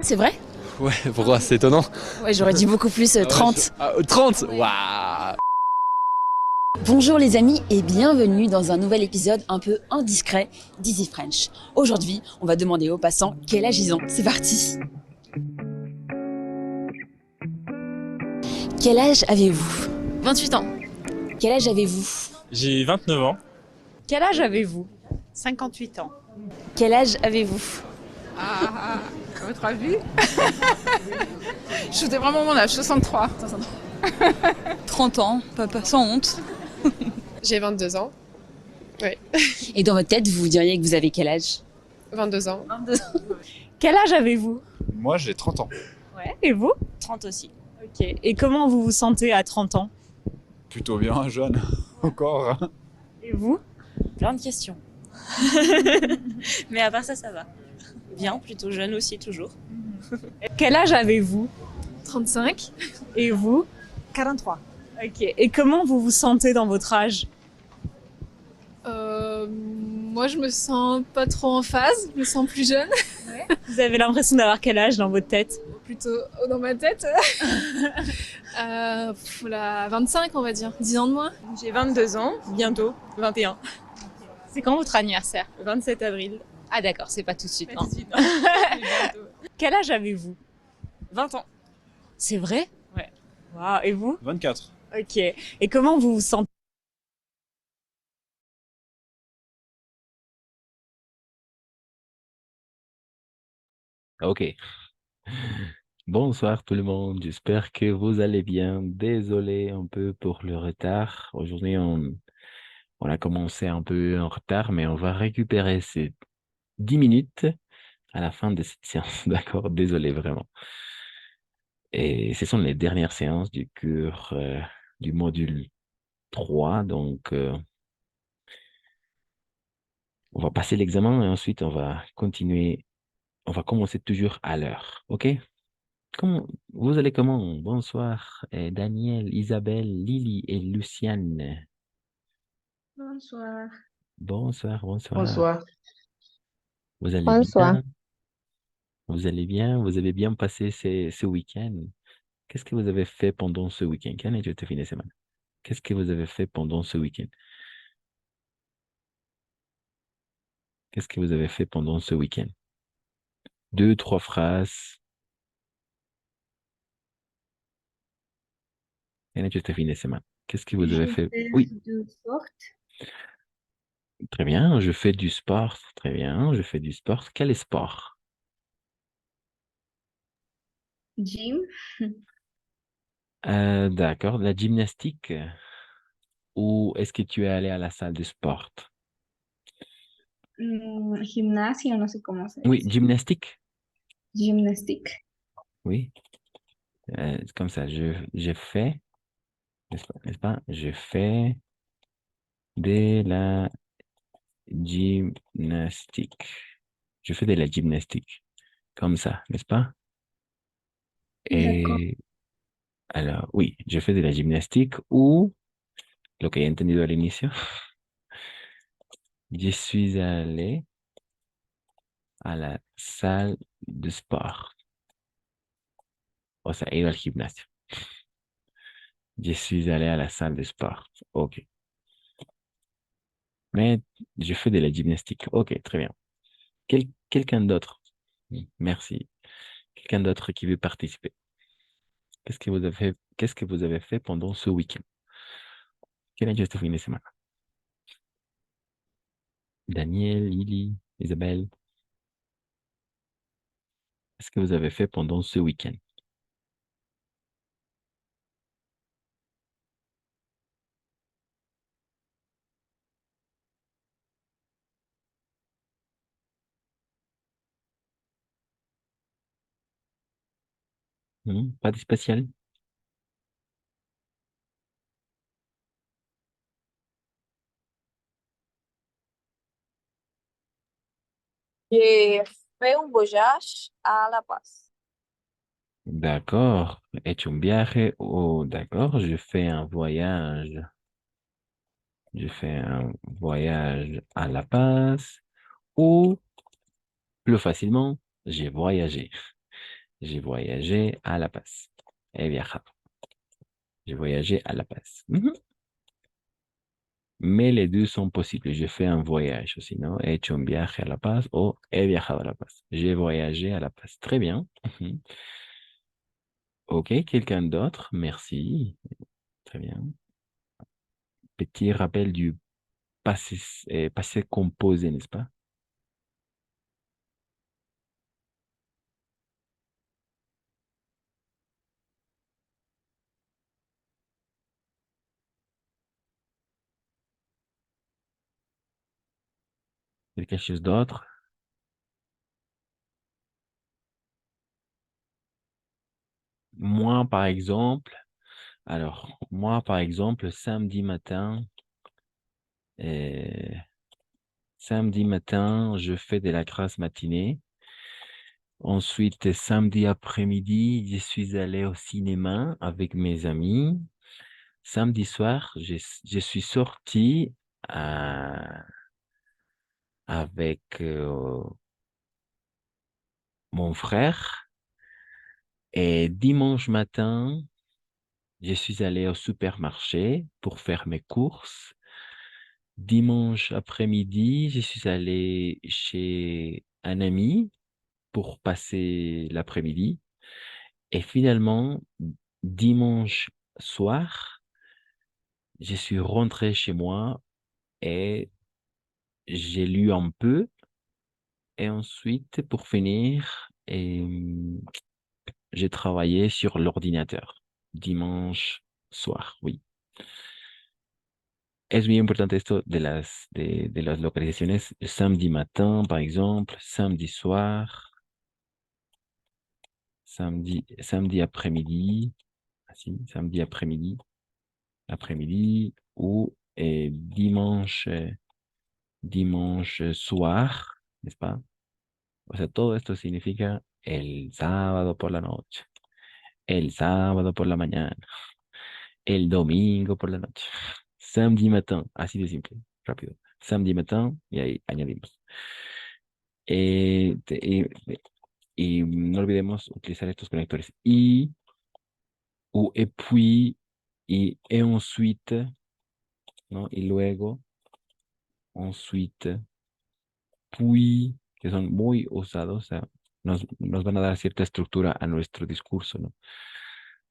C'est vrai? Ouais, pourquoi? C'est étonnant. Ouais, j'aurais dit beaucoup plus, 30. 30. Waouh. Bonjour les amis et bienvenue dans un nouvel épisode un peu indiscret d'Easy French. Aujourd'hui, on va demander aux passants quel âge ils ont. C'est parti! Quel âge avez-vous? 28 ans. Quel âge avez-vous? J'ai 29 ans. Quel âge avez-vous? 58 ans. Quel âge avez-vous? À votre avis? Je souhaitais vraiment mon âge, 63. 30 ans, papa, sans honte. J'ai 22 ans. Et dans votre tête, vous diriez que vous avez quel âge? 22 ans. Quel âge avez-vous? Moi, j'ai 30 ans. Ouais, et vous? 30 aussi. Ok. Et comment vous vous sentez à 30 ans? Plutôt bien, jeune. Encore. Et vous? Plein de questions. Mais à part ça, ça va. Bien, plutôt jeune aussi, toujours. Quel âge avez-vous? 35. Et vous? 43. Ok. Et comment vous vous sentez dans votre âge? Moi, je me sens pas trop en phase. Je me sens plus jeune. Vous avez l'impression d'avoir quel âge dans votre tête? Plutôt dans ma tête. 25, on va dire. 10 ans de moins. J'ai 22 ans, bientôt 21. C'est quand votre anniversaire? 27 avril. Ah d'accord, c'est pas tout de suite. Pas hein. tout de suite, non. Quel âge avez-vous? 20 ans. C'est vrai? Ouais. Waouh. Et vous? 24. Ok. Et comment vous vous sentez? Ok. Bonsoir tout le monde, j'espère que vous allez bien. Désolé un peu pour le retard. Aujourd'hui, on a commencé un peu en retard, mais on va récupérer ces 10 minutes à la fin de cette séance. D'accord? Désolé vraiment. Et ce sont les dernières séances du cours du module 3. Donc, on va passer l'examen et ensuite on va continuer. On va commencer toujours à l'heure. OK? Comment, vous allez comment? Bonsoir, Daniel, Isabelle, Lily et Luciane. Bonsoir. Bonsoir, bonsoir. Bonsoir. Vous allez Bonsoir. bien? Vous allez bien? Vous avez bien passé ce week-end? Qu'est-ce que vous avez fait pendant ce week-end? Quel est votre fin de semaine? Qu'est-ce que vous avez fait pendant ce week-end? Qu'est-ce que vous avez fait pendant ce week-end? Deux, trois phrases. Quel est votre fin de semaine? Qu'est-ce que vous avez Je fait? fais Oui, du sport, très bien. Je fais du sport. Très bien. Je fais du sport. Quel sport? gym, D'accord. La gymnastique. Ou est-ce que tu es allé à la salle de sport? gimnasio, no sé cómo se Oui, dice. gymnastique. Gymnastique. Oui, c'est comme ça. Je fais, n'est-ce pas? Je fais de la gymnastique. Je fais de la gymnastique. Comme ça, n'est-ce pas? D'accord. Et alors, oui, je fais de la gymnastique ou, lo que he entendido al inicio, je suis allé a la salle de sport. O sea, he ido al gimnasio. Je suis allé à la salle de sport. OK. Mais je fais de la gymnastique. OK, très bien. Quelqu'un d'autre? Oui, merci. Quelqu'un d'autre qui veut participer? Qu'est-ce que vous avez fait pendant ce week-end? Quel est votre fin de semaine? Daniel, Lily, Isabelle, qu'est-ce que vous avez fait pendant ce week-end? Pas de spécial? J'ai fait un voyage à La Paz. D'accord. Es un viaje? Oh, d'accord. Je fais un voyage. Je fais un voyage à La Paz. Ou, plus facilement, j'ai voyagé. J'ai voyagé à La Paz. He viajado. J'ai voyagé à La Paz. Mais les deux sont possibles. J'ai fait un voyage aussi, ¿no? He hecho un viaje a La Paz o he viajado a La Paz. J'ai voyagé à La Paz. Très bien. Ok, quelqu'un d'autre? Merci. Très bien. Petit rappel du passé, passé composé, n'est-ce pas? Quelque chose d'autre? Moi, par exemple, samedi matin, euh, je fais de la grasse matinée. Ensuite, samedi après-midi, je suis allé au cinéma avec mes amis. Samedi soir, je suis sorti euh, avec mon frère. Et dimanche matin, je suis allé au supermarché pour faire mes courses. Dimanche après-midi, je suis allé chez un ami pour passer l'après-midi. Et finalement, dimanche soir, je suis rentré chez moi et j'ai lu un peu. Et ensuite, pour finir, j'ai travaillé sur l'ordinateur dimanche soir, oui. Es muy importante esto de las localizaciones. Samedi matin, par exemple, samedi soir, samedi après-midi, samedi après-midi, ou dimanche soir, n'est-ce pas? O sea, todo esto significa el sábado por la noche, el sábado por la mañana, el domingo por la noche, samedi matin, así de simple, rápido. Samedi matin, y ahí añadimos. Eh, te- y, y no olvidemos utilizar estos conectores. Ou et puis, et ensuite, ¿no? Y luego, ensuite, puis, que son muy usados, o sea, nos van a dar cierta estructura a nuestro discurso, ¿no?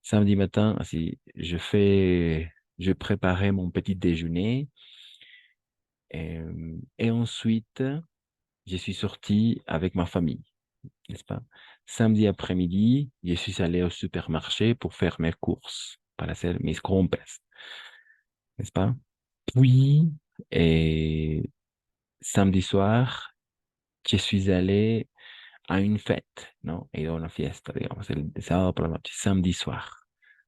Samedi matin, así, je préparais mon petit déjeuner, et ensuite, je suis sorti avec ma famille, n'est-ce pas? Samedi après-midi, je suis allé au supermarché pour faire mes courses, para hacer mis compras, n'est-ce pas? Puis, et samedi soir, je suis allé a une fête, ¿no? He ido a una fiesta, digamos, el sábado por la noche, samedi soir.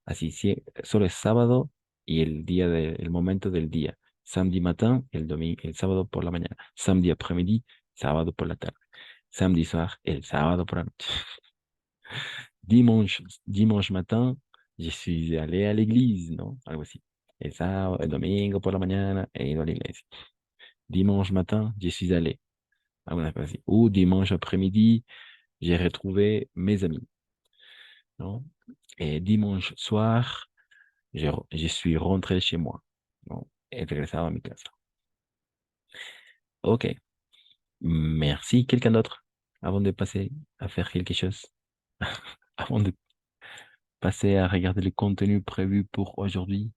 Así, sí, solo es sábado y el momento del día. Samedi matin, el domingo, el sábado por la mañana. Samedi après-midi, sábado por la tarde. Samedi soir, el sábado por la noche. Dimanche matin, je suis allé à l'église, ¿no? Algo así. El sábado, el domingo por la mañana, he ido a la iglesia. Dimanche matin, je suis allé. Alguna cosa así. Ou dimanche après-midi, j'ai retrouvé mes amis, ¿no? Et dimanche soir, je suis rentré chez moi, ¿no? He regresado a mi casa. Ok. Merci. Quelqu'un d'autre avant de passer à faire quelque chose? Avant de passer à regarder le contenu prévu pour aujourd'hui?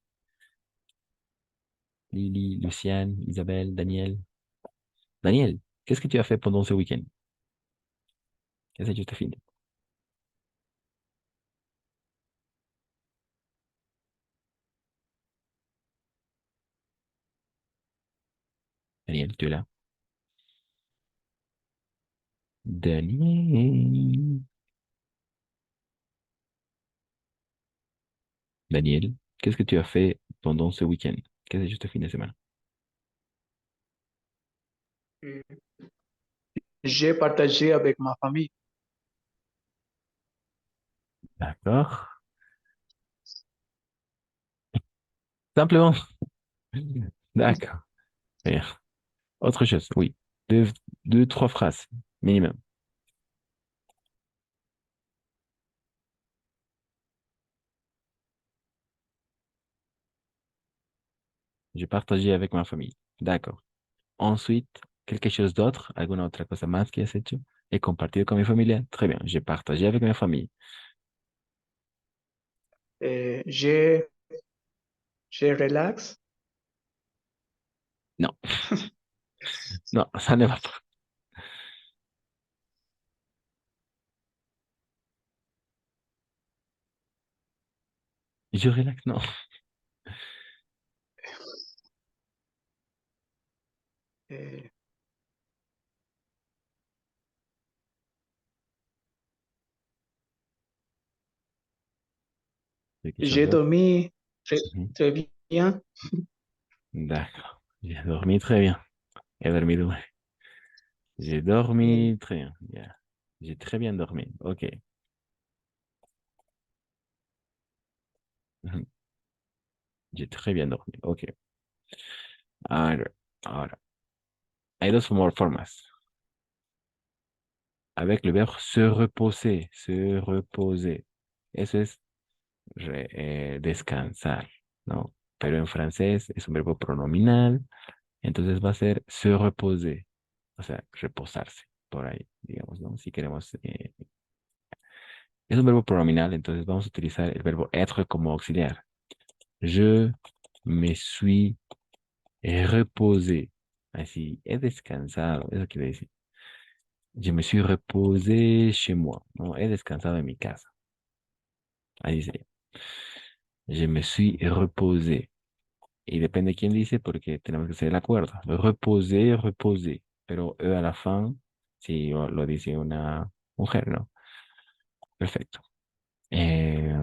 Lily, Luciane, Isabelle, Daniel. Daniel, qu'est-ce que tu as fait pendant ce week-end? Qu'est-ce que tu as fait? Daniel, tu es là? Daniel. Daniel, qu'est-ce que tu as fait pendant ce week-end? Qu'est-ce que tu as fait fin de semaine? J'ai partagé avec ma famille. D'accord. Simplement. D'accord. Bien. Autre chose, oui. Deux, trois phrases minimum. Je partagé avec ma famille. D'accord. Ensuite, quelque chose d'autre, alguna otra cosa más que has hecho. He compartido con mi familia. Très bien. J'ai partagé avec ma famille. Eh, je, je relax. Non. Non, ça ne va pas. Je relaxe, non. Eh, Quelque chose j'ai d'autre. dormi Mhm. très bien. D'accord. J'ai dormi très bien. He dormido bien. J'ai Eh, dormi très bien. Ya. J'ai très bien dormi. Ok. Ujú. J'ai très bien dormi. Ok. Ahora, ahora. Hay dos formas. Avec le verbe se reposer. Se reposer. Eso es descansar, ¿no? Pero en francés es un verbo pronominal. Entonces va a ser se reposer. O sea, reposarse. Por ahí, digamos, ¿no? Si queremos es un verbo pronominal, entonces vamos a utilizar el verbo être como auxiliar. Je me suis reposé. Así, he descansado. Eso quiere decir. Je me suis reposé chez moi. No, he descansado en mi casa. Ahí sería. Je me suis reposé. Y depende de quién dice, porque tenemos que hacer el acuerdo. Reposé, reposé. Pero e a la fin, si lo dice una mujer, ¿no? Perfecto. Eh,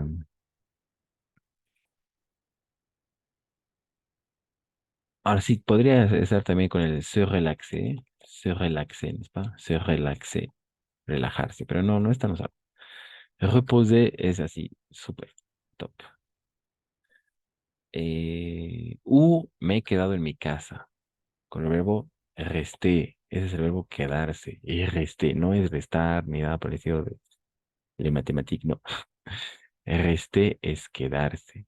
Ahora sí, podría estar también con el se relaxer, ¿no es pas? Se relaxer, relajarse, pero no, no es tan usado. Reposer es así, súper top. Me he quedado en mi casa, con el verbo resté, ese es el verbo quedarse, y resté, no es restar ni nada parecido de matemática, no. Resté es quedarse,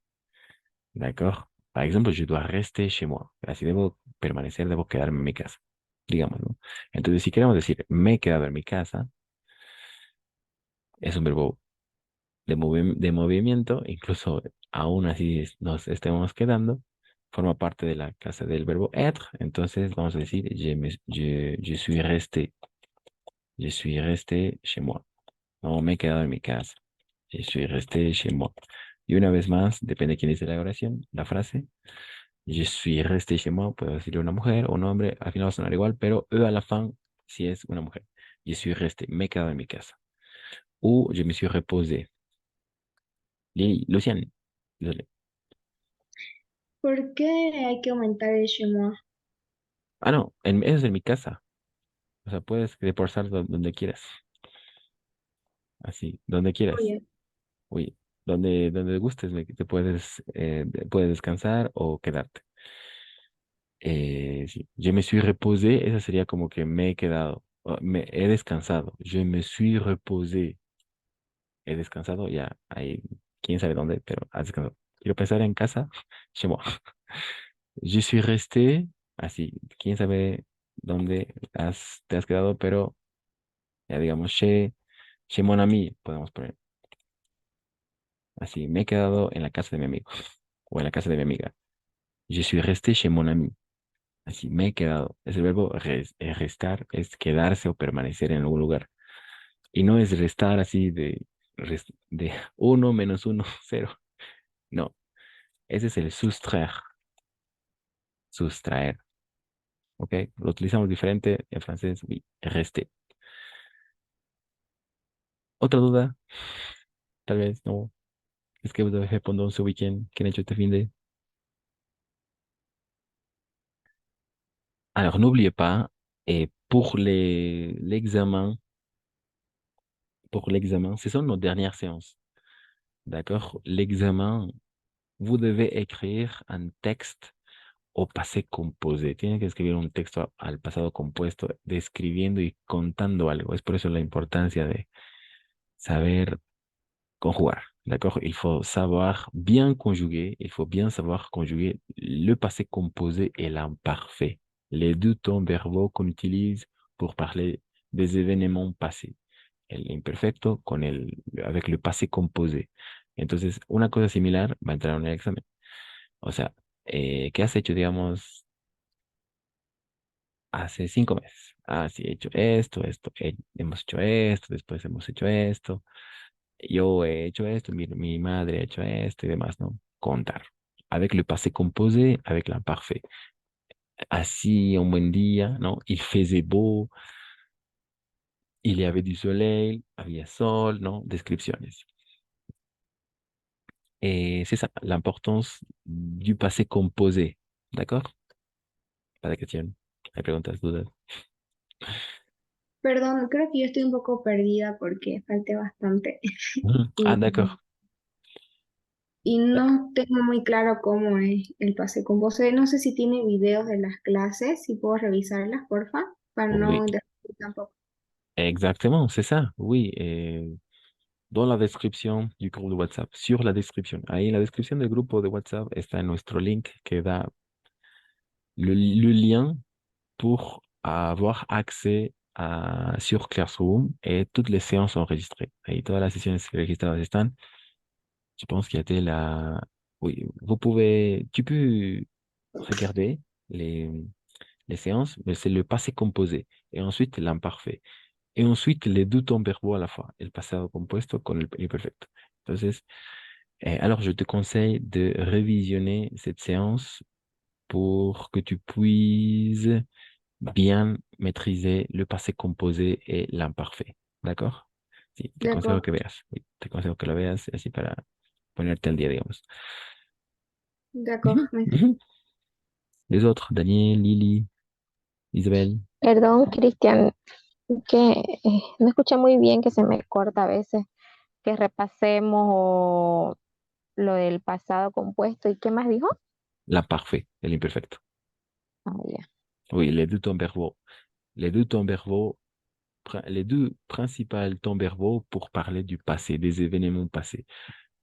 ¿d'accord? Par exemple, je dois rester chez moi. Así debo permanecer, debo quedarme en mi casa, digamos, ¿no? Entonces, si queremos decir me he quedado en mi casa, es un verbo de movimiento, incluso aún así nos estemos quedando, forma parte de la clase del verbo être. Entonces, vamos a decir je suis resté chez moi. No me he quedado en mi casa. Je suis resté chez moi. Y una vez más, depende de quién dice la oración, la frase. Je suis resté chez moi, puedo decirle una mujer o un hombre, al final va a sonar igual, pero a la fin, si es una mujer. Je suis resté, me he quedado en mi casa. O je me suis reposé. Luciane, désolé. ¿Por qué hay que aumentar el chemois? Ah, no, eso es en mi casa. O sea, puedes reposar donde quieras. Así, donde quieras. Oye, Uy, donde gustes, puedes descansar o quedarte. Sí. Je me suis reposé, esa sería como que me he quedado, me he descansado. Je me suis reposé. He descansado, ya, ahí, quién sabe dónde, pero has descansado. Quiero pensar en casa, chez moi. Je suis resté, así, quién sabe dónde te has quedado, pero ya digamos, chez mon ami, podemos poner. Así, me he quedado en la casa de mi amigo o en la casa de mi amiga. Je suis resté chez mon ami. Así, me he quedado. Es el verbo restar, es quedarse o permanecer en algún lugar. Y no es restar así de uno menos uno, cero. No, ese es el soustraer. Sustraer. ¿Ok? Lo utilizamos diferente en francés. Oui, rester. ¿Otra duda? Tal vez no. Est-ce que vous avez fait pendant ce week-end? ¿Qué han hecho este fin de? Alors, n'oubliez pas, et pour l'examen, ce sont nos dernières séances. D'accord? L'examen, vous devez écrire un texte o passé composé. Tienen que escribir un texto al pasado compuesto, describiendo y contando algo. Es por eso la importancia de saber conjugar. D'accord? Il faut savoir bien conjuguer, il faut bien savoir conjuguer le passé composé et l'imparfait. Les deux temps verbaux qu'on utilise pour parler des événements passés. El imperfecto avec le passé composé. Entonces, una cosa similar va a entrar en el examen. O sea, ¿qué has hecho, digamos, hace 5 meses? Ah, sí, he hecho esto, hemos hecho esto, después hemos hecho esto, yo he hecho esto, mi madre ha hecho esto y demás, ¿no? Contar. Avec le passé composé, avec l'imparfait. Así, un buen día, ¿no? Il faisait beau, il y avait du soleil, había sol, ¿no? Descripciones. C'est ça, l'importance du passé composé. D'accord? Para question. Hay preguntas, dudas. Perdón, creo que yo estoy un poco perdida porque falté bastante Ah, y, d'accord. y no tengo muy claro cómo es el pase con voce. No sé si tiene videos de las clases, si puedo revisarlas, porfa, para Oui, no dejar tampoco. exactement, c'est ça. Oui, dans la descripción du groupe de WhatsApp, sur la descripción. Ahí en la descripción del grupo de WhatsApp está nuestro link que da le lien pour avoir accès sur Classroom et toutes les séances enregistrées. Ahí todas las sesiones registradas están. Je pense qu'il y a la... Oui, tu peux regarder les séances, mais c'est le passé composé et ensuite l'imparfait. Et ensuite les deux temps verbaux à la fois, el pasado compuesto con el imperfecto. Entonces, alors je te conseille de révisionner cette séance pour que tu puisses bien maîtriser le passé composé et l'imparfait. ¿D'accord? Sí, te De consejo acuerdo, que veas. Oui, te consejo que lo veas así para ponerte al día, digamos. de acuerdo. Mhm. Les autres, Daniel, Lily, Isabelle. Perdón, Cristian, que no escuché muy bien, que se me corta a veces, que repasemos lo del pasado compuesto. ¿Y qué más dijo? L'imparfait et l'imperfecto. Ah, ya. Oui, les deux temps verbaux. Les deux temps verbaux, les deux principaux temps verbaux pour parler du passé, des événements passés.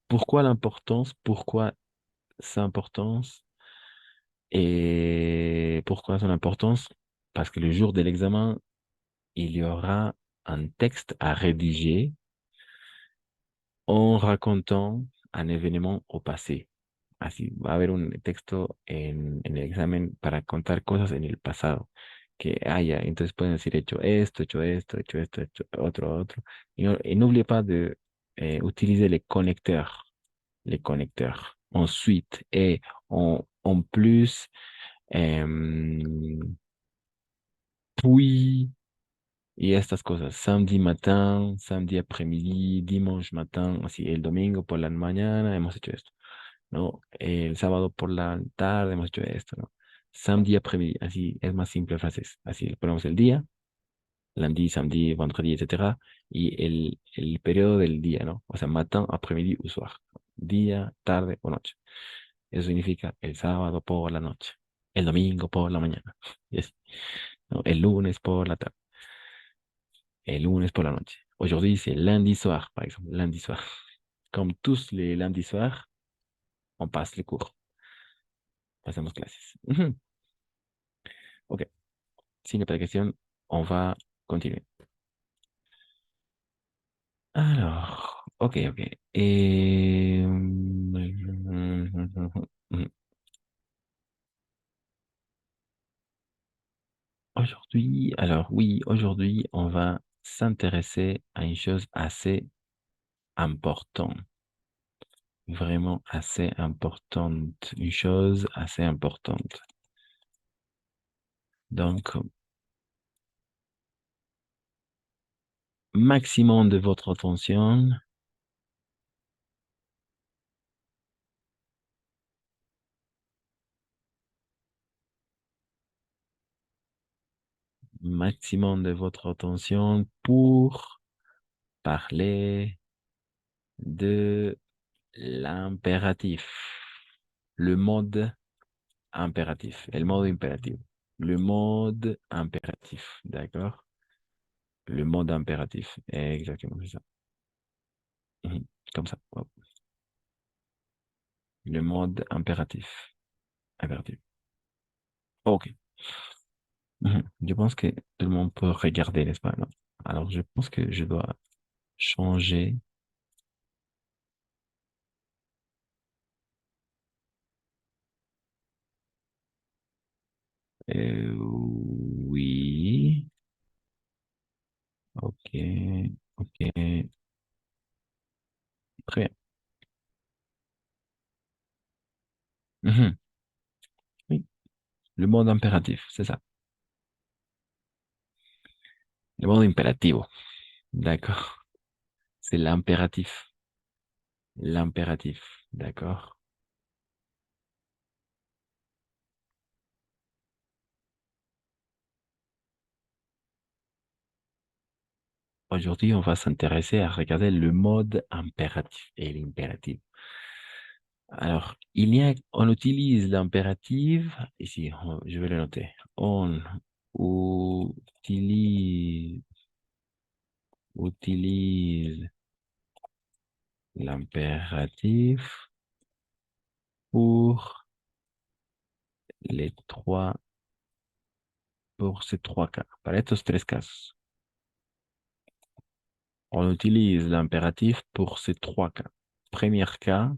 Pourquoi l'importance? Pourquoi sa importance? Et pourquoi son importance? Parce que le jour de l'examen, il y aura un texte à rédiger en racontant un événement au passé. Así va a haber un texto en el examen para contar cosas en el pasado que haya. Entonces pueden decir, hecho esto, hecho otro. Y n'oubliez pas de utiliser les connecteurs. Les connecteurs. Ensuite, et en plus, euh, puis, y estas cosas. Samedi matin, samedi après-midi, dimanche matin, así, el domingo por la mañana hemos hecho esto. ¿No? El sábado por la tarde hemos hecho esto, ¿no? Samedi après-midi, así es más simple frases. Así le ponemos el día, lundi, samedi, vendredi, etcétera, y el periodo del día, ¿no? O sea, matin, après-midi ou soir. Día, tarde o noche. Eso significa el sábado por la noche, el domingo por la mañana, y así, ¿no? El lunes por la tarde, el lunes por la noche. Aujourd'hui, c'est lundi soir, par exemple, lundi soir. Comme tous les lundis soirs, on passe les cours. Pasamos clases. Ujú. Ok, sin aplicación, on va continuer. Alors, ok. Aujourd'hui, alors oui, aujourd'hui, on va s'intéresser à une chose assez importante, vraiment assez importante, une chose assez importante. Donc, maximum de votre attention. Maximum de votre attention pour parler de l'impératif. Le mode impératif. El modo imperativo. Le mode impératif. D'accord? Le mode impératif. Exactement, c'est ça. Mhm. Comme ça. Hop. Le mode impératif. Impératif. Ok. Je pense que tout le monde peut regarder, n'est-ce pas? Non. Alors, je pense que je dois changer. Oui. Ok. Ok. Très bien. Oui. Le mode impératif, c'est ça. Le mode imperativo. D'accord. C'est l'impératif. L'impératif. D'accord. Aujourd'hui, on va s'intéresser à regarder le mode impératif et l'impératif. Alors, on utilise l'impératif, ici, je vais le noter. On utilise, utilise l'impératif pour les trois, pour ces trois cas, para estos tres casos. On utilise l'impératif pour ces trois cas. Premier cas,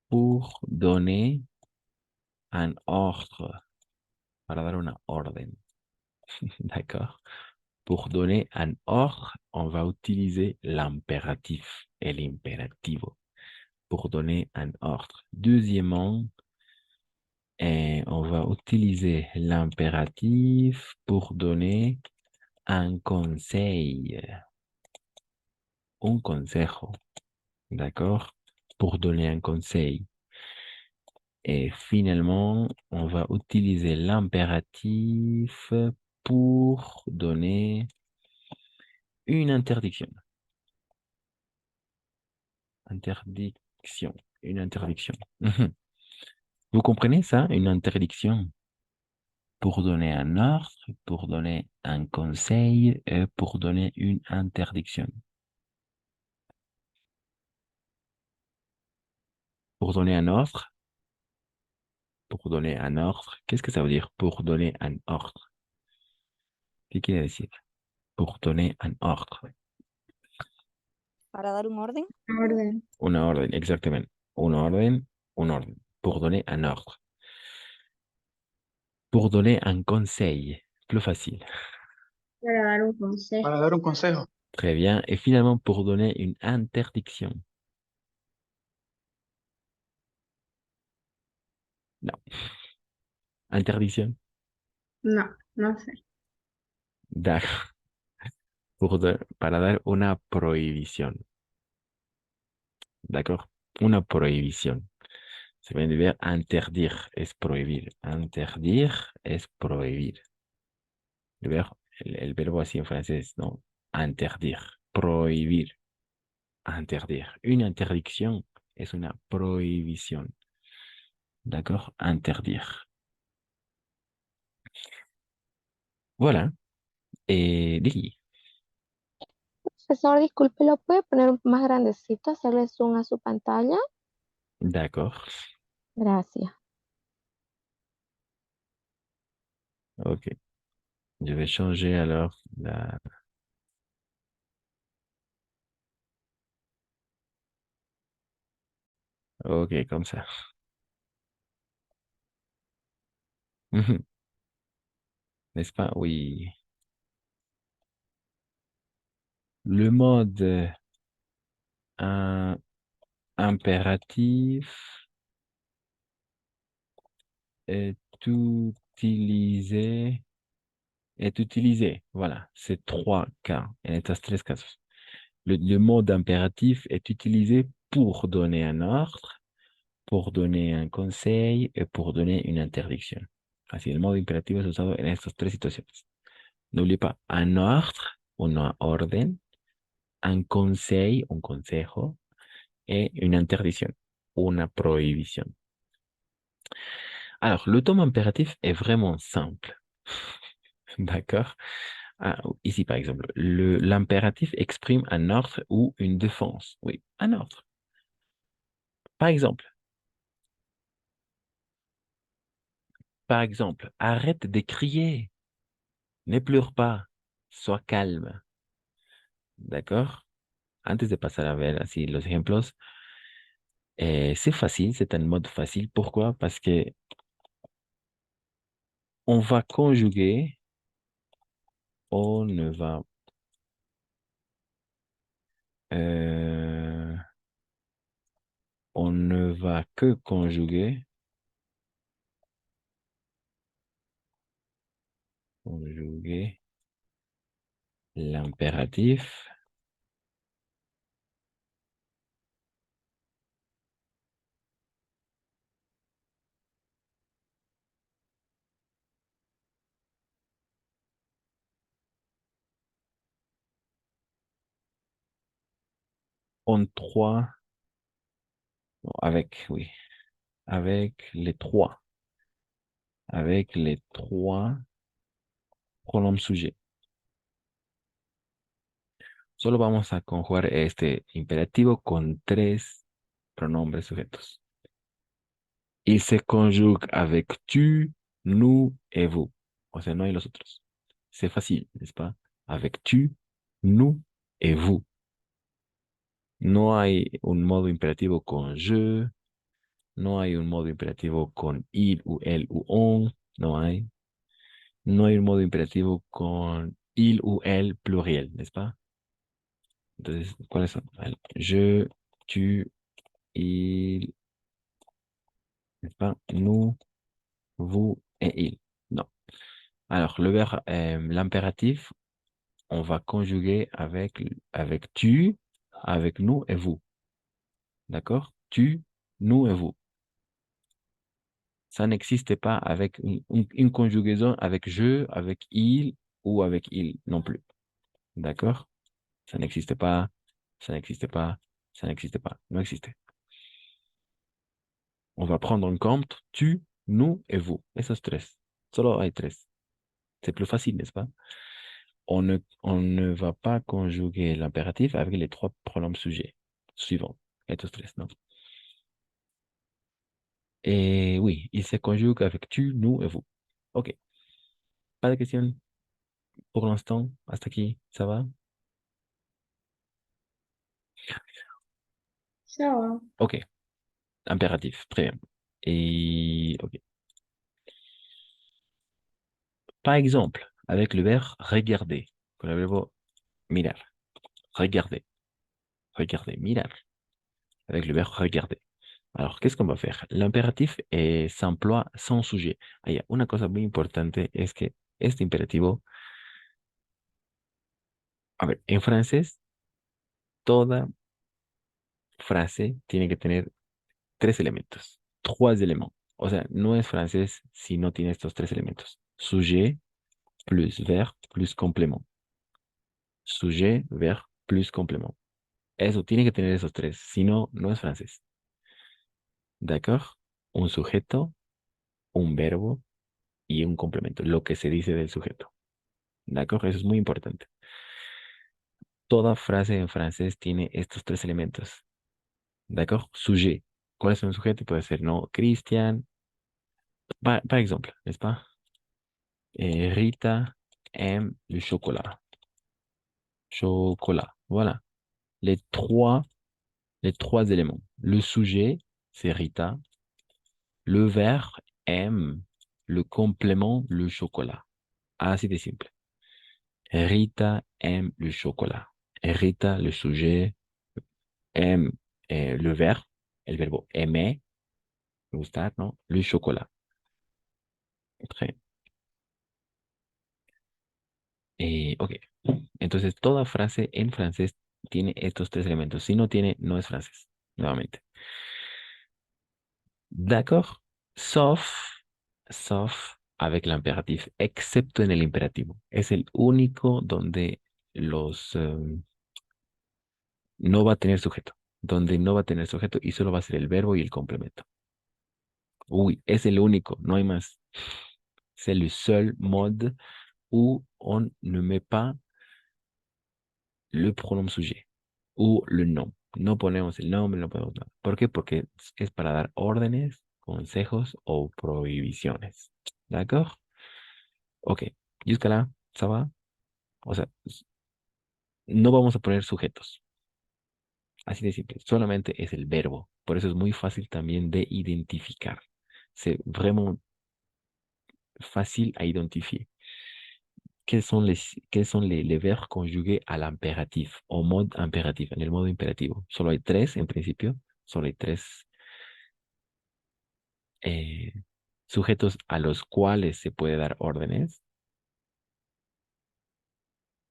pour donner un ordre, para dar una orden. D'accord? Pour donner un ordre, on va utiliser l'impératif et l'impérativo pour donner un ordre. Deuxièmement, on va utiliser l'impératif pour donner un conseil, un consejo, d'accord? Pour donner un conseil. Et finalement, on va utiliser l'impératif pour donner une interdiction. Interdiction. Une interdiction. Vous comprenez ça? Une interdiction pour donner un ordre, pour donner un conseil et pour donner une interdiction. Pour donner un ordre, pour donner un ordre, qu'est-ce que ça veut dire pour donner un ordre? ¿Qué quiere decir? Pour donner un ordre. Para dar un orden. Orden. Una orden, exactamente. Una orden, un orden. Pour donner un ordre. Pour donner un conseil. Plus facile. Para dar un consejo. Para dar un consejo. Très bien. Et finalement, pour donner une interdiction. Non. Interdiction? No, no sé. D'accord. Para dar una prohibición. D'accord? Una prohibición. Se viene de ver interdire, es prohibir. Interdire es prohibir. El verbo así en francés, ¿no? Interdire, prohibir, interdire. Une interdiction es una prohibición. D'accord? Interdire. Voilà. Lili. Profesor, disculpe, ¿lo puede poner más grandecito, hacerle zoom a su pantalla? D'accord. Gracias. Ok. Je vais changer alors la... Ok, comme ça. N'est-ce pas? Oui. Le mode impératif est utilisé, voilà, ces trois cas, en estos tres casos. Le mode impératif est utilisé pour donner un ordre, pour donner un conseil et pour donner une interdiction. Así, el modo imperativo es usado en estas tres situaciones. N'oubliez pas, un ordre, una orden, un conseil, un consejo, et une interdiction, una prohibition. Alors, le tome impératif est vraiment simple. D'accord? Ah, ici, par exemple, l'impératif exprime un ordre ou une défense. Oui, un ordre. Par exemple, arrête de crier, ne pleure pas, sois calme. ¿D'accord? Antes de pasar a ver así los ejemplos, c'est facile, c'est un mode facile. Pourquoi? Parce que on va conjuguer, on ne va, euh, on ne va que conjuguer l'impératif en trois, non, oui, avec les trois pronombres sujets. Solo vamos a conjugar este imperativo con tres pronombres sujetos. Il se conjugue avec tu, nous et vous. O sea, no hay los otros. C'est facile, n'est-ce pas? Avec tu, nous et vous. No hay un modo imperativo con je, no hay un modo imperativo con il ou elle ou on, no hay. No hay un modo imperativo con il ou elle pluriel, n'est-ce pas? Entonces, ¿cuáles son? Je, tu, il, n'est-ce pas? Nous, vous et il. Non. Alors, le verbe, l'impératif, on va conjuguer avec tu, avec nous et vous. D'accord? Tu, nous et vous. Ça n'existe pas avec une conjugaison avec je, avec il ou avec il non plus. D'accord? Ça n'existe pas, ça n'existe pas, ça n'existe pas. Non existe. On va prendre en compte tu, nous et vous. Esos tres. Solo hay tres. C'est plus facile, n'est-ce pas? On ne va pas conjuguer l'impératif avec les trois pronoms sujets suivants. Estos tres, non? Et oui, il se conjugue avec tu, nous et vous. OK. Pas de questions pour l'instant. Hasta aquí, ça va? Ça va. OK. Impératif, très bien. Et OK. Par exemple, avec le verbe regarder, con el verbo mirar. Regarder. Regarder, mirar. Avec le verbe regarder. Alors, qu'est-ce qu'on va faire? L'impératif s'emploie sans sujet. Hay una cosa muy importante es que este imperativo, a ver, en francés, toda frase tiene que tener tres elementos, trois éléments. O sea, no es francés si no tiene estos tres elementos. Sujet plus verbe plus complément. Sujet, verbe plus complément. Eso tiene que tener esos tres, si no, no es francés. ¿D'accord? Un sujeto, un verbo y un complemento, lo que se dice del sujeto. ¿D'accord? Eso es muy importante. Toda frase en francés tiene estos tres elementos. ¿D'accord? Sujet. ¿Cuál es un sujeto? Puede ser, no, Christian. Par exemple, n'est-ce pas? Rita aime le chocolat. Chocolat. Voilà. Les trois, les trois éléments. Le sujet, c'est Rita. Le verbe aime. Le complément, le chocolat. Así de simple. Rita aime le chocolat. Rita, le sujet, aime le verbe, el verbo aimer, gustar, ¿no? Le chocolat. Très. Ok. Entonces, toda frase en francés tiene estos tres elementos. Si no tiene, no es francés. Nuevamente. D'accord? Sauf avec l'impératif, excepto en el imperativo. Es el único donde no va a tener sujeto. Donde no va a tener sujeto y solo va a ser el verbo y el complemento. Oui, es el único, no hay más. C'est le seul mode où on ne met pas le pronom sujet ou le nom. No ponemos el nombre, no ponemos nada. ¿Por qué? Porque es para dar órdenes, consejos o prohibiciones. ¿D'accord? Ok. Jusqu'à ¿ça va? O sea, no vamos a poner sujetos. Así de simple. Solamente es el verbo. Por eso es muy fácil también de identificar. C'est vraiment facile à identifier. Quels sont les verbes conjugués à l'impératif, au mode impératif, en el modo imperativo? Solo hay tres en principio. Solo hay tres eh, sujetos a los cuales se puede dar órdenes.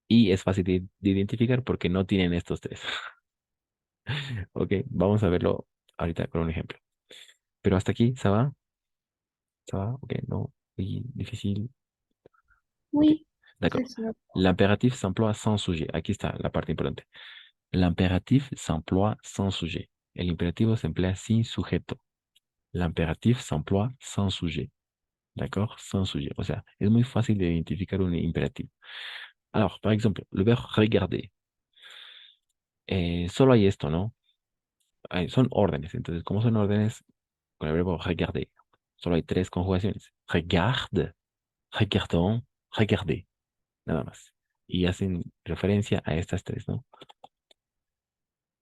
Y es fácil de identificar porque no tienen estos tres. Ok, vamos a verlo ahorita con un ejemplo. Pero hasta aquí, ¿ça va? ¿Ça va? Ok, no, muy difícil. Ok, Oui, d'accord. c'est ça. L'impératif s'emploie sans sujet. Aquí está la parte importante. L'impératif s'emploie sans sujet. El imperativo se emplea sin sujeto. L'impératif s'emploie sans sujet. D'accord? Sans sujet. O sea, es muy fácil de identificar un imperativo. Alors, par exemple, le verbe regarder. Solo hay esto, ¿no? Son órdenes. Entonces, como son órdenes, con el verbo regarder, solo hay tres conjugaciones. Regarde, regardons, regarder. Nada más. Y hacen referencia a estas tres, ¿no?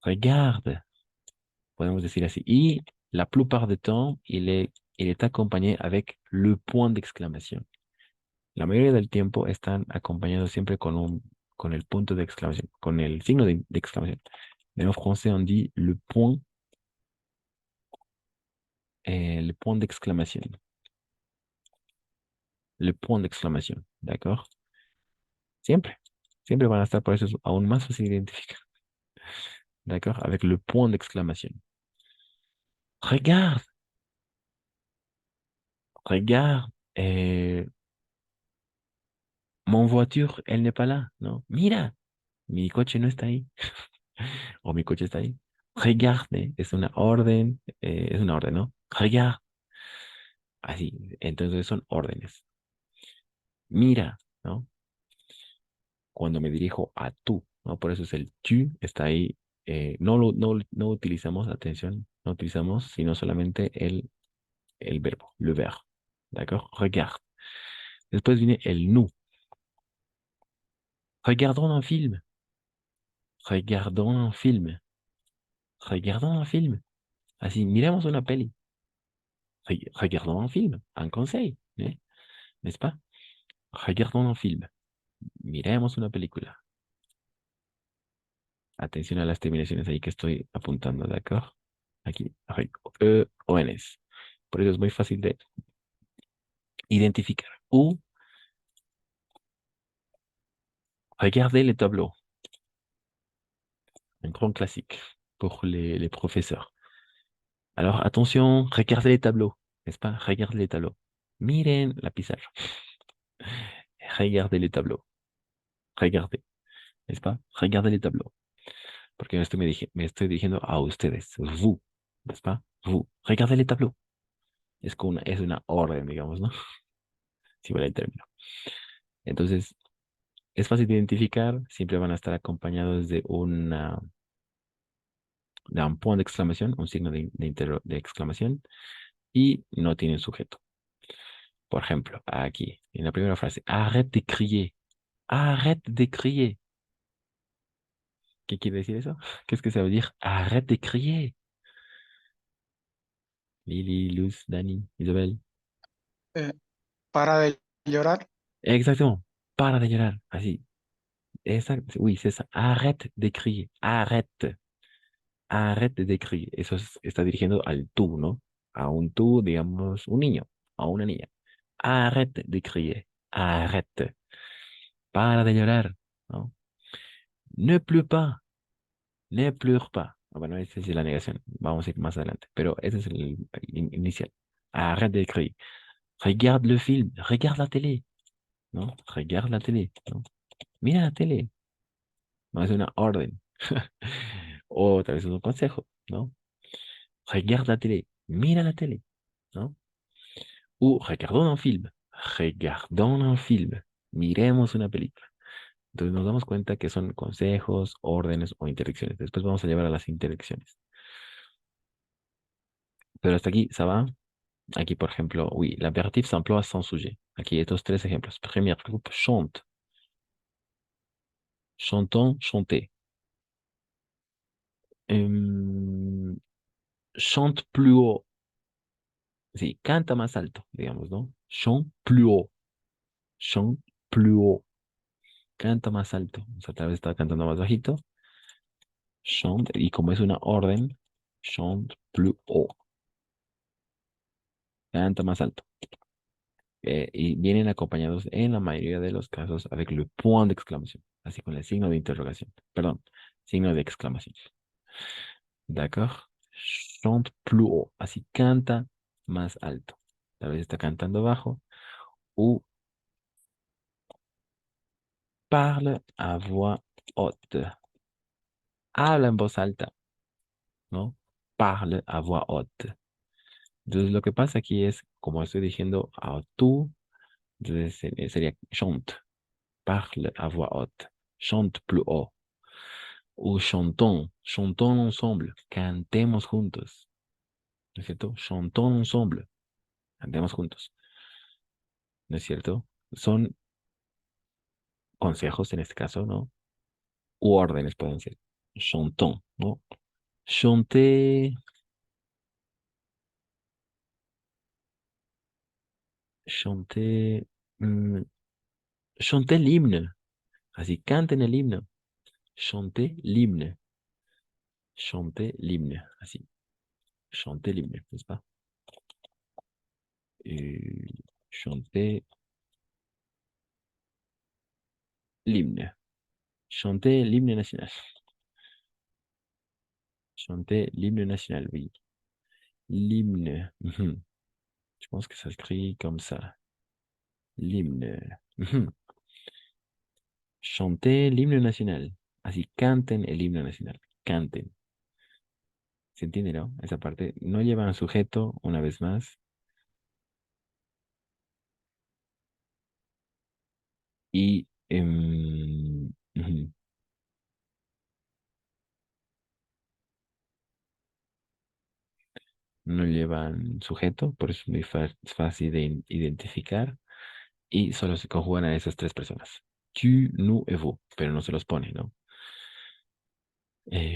Regarde, podemos decir así. Y la plupart du temps, il est accompagné avec le point d'exclamation. La mayoría del tiempo están acompañados siempre con el punto de exclamación, con el signo de exclamación. Mais en français, on dit le point d'exclamation. Le point d'exclamation, ¿d'accord? Siempre, siempre van a estar, por eso es aún más fácil de identificar, ¿d'accord? Avec le point d'exclamation. Regarde, regarde, mon voiture, elle n'est pas là, ¿no? Mira, mi coche no está ahí, o mi coche está ahí. Regarde, es una orden, ¿no? Regarde, así, entonces son órdenes. Mira, ¿no? Cuando me dirijo a tú, ¿no? Por eso es el tu, está ahí. No utilizamos, atención, no utilizamos, sino solamente el verbo, le verbe. ¿D'accord? Regarde. Después viene el nous. Regardons un film. Regardons un film. Regardons un film. Así, miremos una peli. Regardons un film. Un conseil, ¿eh? ¿N'est-ce pas? Regardons un film. Miremos una película. Atención a las terminaciones ahí que estoy apuntando, ¿de acuerdo? Aquí, ONs. Por eso es muy fácil de identificar. Ou, regardez les tableaux. Un grand classique pour les professeurs. Alors, attention, regardez les tableaux, n'est-ce pas? Regardez les tableaux. Miren la pizarra. Regardez les tableaux. Regardez, n'est-ce pas? Regardez les tableaux. Porque me estoy dirigiendo a ustedes. Vous, n'est-ce pas? Vous. Regardez les tableaux. Es una orden, digamos, ¿no? Si vale el término. Entonces, es fácil de identificar. Siempre van a estar acompañados de un point d'exclamación, un signo de exclamación, y no tienen sujeto. Por ejemplo, aquí, en la primera frase, arrête de crier. Arrête de crier. ¿Qué quiere decir eso? ¿Qué es que se va a decir? Arrête de crier. Lili, Luz, Dani, Isabel. Para de llorar. Exactement. Para de llorar. Así. Exacto. Oui, c'est ça. Arrête de crier. Arrête. Arrête de crier. Eso está dirigiendo al tú, ¿no? A un tú, digamos, un niño, a una niña. Arrête de crier. Arrête. Para de llorar, ¿no? Ne pleure pas. Ne pleure pas. Bueno, esa es la negación. Vamos a ir más adelante. Pero ese es el inicial. Arrête de crier. Regarde le film. Regarde la télé. ¿No? Regarde la télé. ¿No? Mira la tele. No es una orden. O tal vez es un consejo, ¿no? Regarde la télé. Mira la tele, ¿no? O regardons un film. Regardons un film. Miremos una película. Entonces nos damos cuenta que son consejos, órdenes o interdicciones. Después vamos a llevar a las interdicciones. Pero hasta aquí, ¿ça va? Aquí, por ejemplo, oui, l'impératif s'emploie sans sujet. Aquí estos tres ejemplos. Premier groupe, chante. Chantons, chanter. Chante plus haut. Sí, canta más alto, digamos, ¿no? Chante plus haut. Chante plus haut. Canta más alto. O sea, tal vez está cantando más bajito. Chante, y como es una orden, chante plus haut. Canta más alto. Y vienen acompañados en la mayoría de los casos avec le point d'exclamación, así con el signo de interrogación, perdón, signo de exclamación. D'accord? Chante plus haut, así canta más alto. Tal vez está cantando bajo o parle à voix haute. Habla en voz alta, ¿no? Parle à voix haute. Entonces lo que pasa aquí es, como estoy diciendo a tú, entonces sería chante. Parle à voix haute. Chante plus haut. O chantons. Chantons ensemble. Cantemos juntos. ¿No es cierto? Chantons ensemble. Cantemos juntos. ¿No es cierto? Son consejos en este caso, ¿no? U órdenes pueden ser. Chantons, ¿no? Chanter. Chanter. Chanter l'hymne. Así, canten el himno. Chanter l'hymne. Chanter l'hymne. Así. Chanter l'hymne, n'est-ce pas? Chanter l'hymne. Chanter l'hymne national. Chanter l'hymne national, oui. L'hymne. Je pense que ça s'écrit comme ça. L'hymne. Chanter l'hymne national. Así, canten el himno nacional. Canten. ¿Se entiende, no? Esa parte no llevan sujeto, una vez más. Y no llevan sujeto, por eso es muy fácil de identificar. Y solo se conjugan a esas tres personas. Tu, nous et vous. Pero no se los pone, ¿no?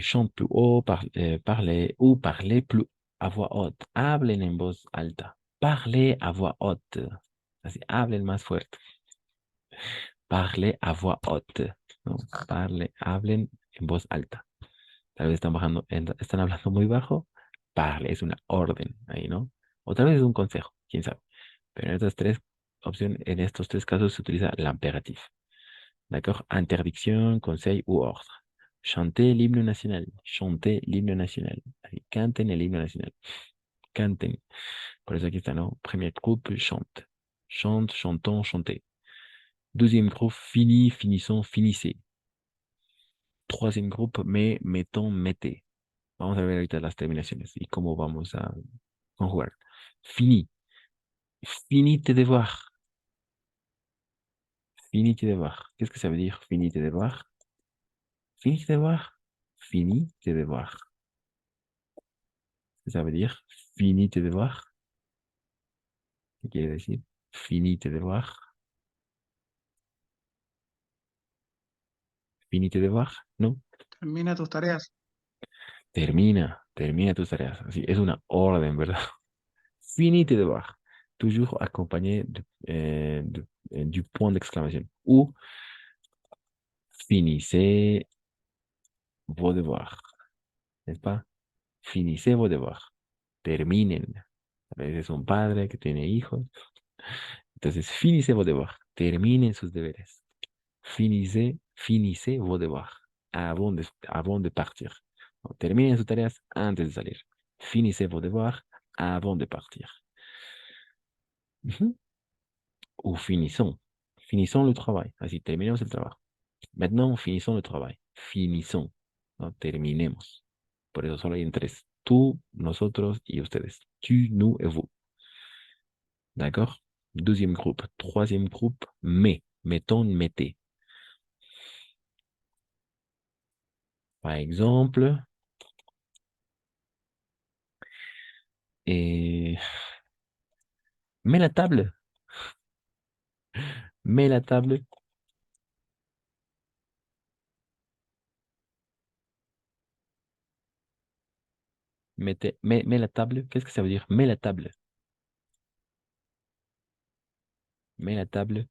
Chante plus haut, parlez, ou parlez plus à voix haute. Hablen en voz alta. Parlez à voix haute. Así, hablen más fuerte. Parlez à voix haute. ¿No? Hablen en voz alta. Tal vez están bajando, están hablando muy bajo. Parle, es una orden ahí, ¿no? O tal vez es un consejo, quién sabe. Pero en estas tres opciones, en estos tres casos se utiliza l'impératif. D'accord? Interdiction, conseil ou ordre. Chanter l'hymne national. Chanter l'hymne national. Así, canten el himno nacional. Canten. Por eso aquí está, ¿no? Premier groupe, chante. Chante, chantons, chantez. Deuxième groupe, fini, finissons, finissez. Troisième groupe, mais, mettons, mettez. Vamos a ver ahorita las terminaciones y cómo vamos a conjugar. Fini. Fini tes devoirs. Fini tes devoirs. Qu'est-ce que ça veut dire, fini tes devoirs? Fini tes devoirs. Fini tes devoirs. ¿Qué ça veut dire? Fini tes devoirs. ¿Qué quiere decir? Fini tes devoirs. Fini tes devoirs. No. Termina tus tareas. Termina tus tareas. Así, es una orden, ¿verdad? Fini tes devoirs. Toujours accompagné du point d'exclamation. Ou finissez vos devoirs. ¿N'est-ce pas? Finissez vos devoirs. Terminen. A veces es un padre que tiene hijos. Entonces, finissez vos devoirs. Terminen sus deberes. Finissez vos devoirs. Avant de partir. No, terminen sus tareas antes de salir. Finissez vos devoirs avant de partir. Ou finissons. Finissons le travail. Así, terminemos el trabajo. Maintenant, finissons le travail. Finissons. No, terminemos. Por eso solo hay en tres. Tú, nosotros y ustedes. Tu, nous et vous. D'accord? Deuxième groupe. Troisième groupe, mais. Mettons, mettez. Par exemple, et mets la table. Mets la table. Mets la table. Qu'est-ce que ça veut dire? Mets la table. Mets la table.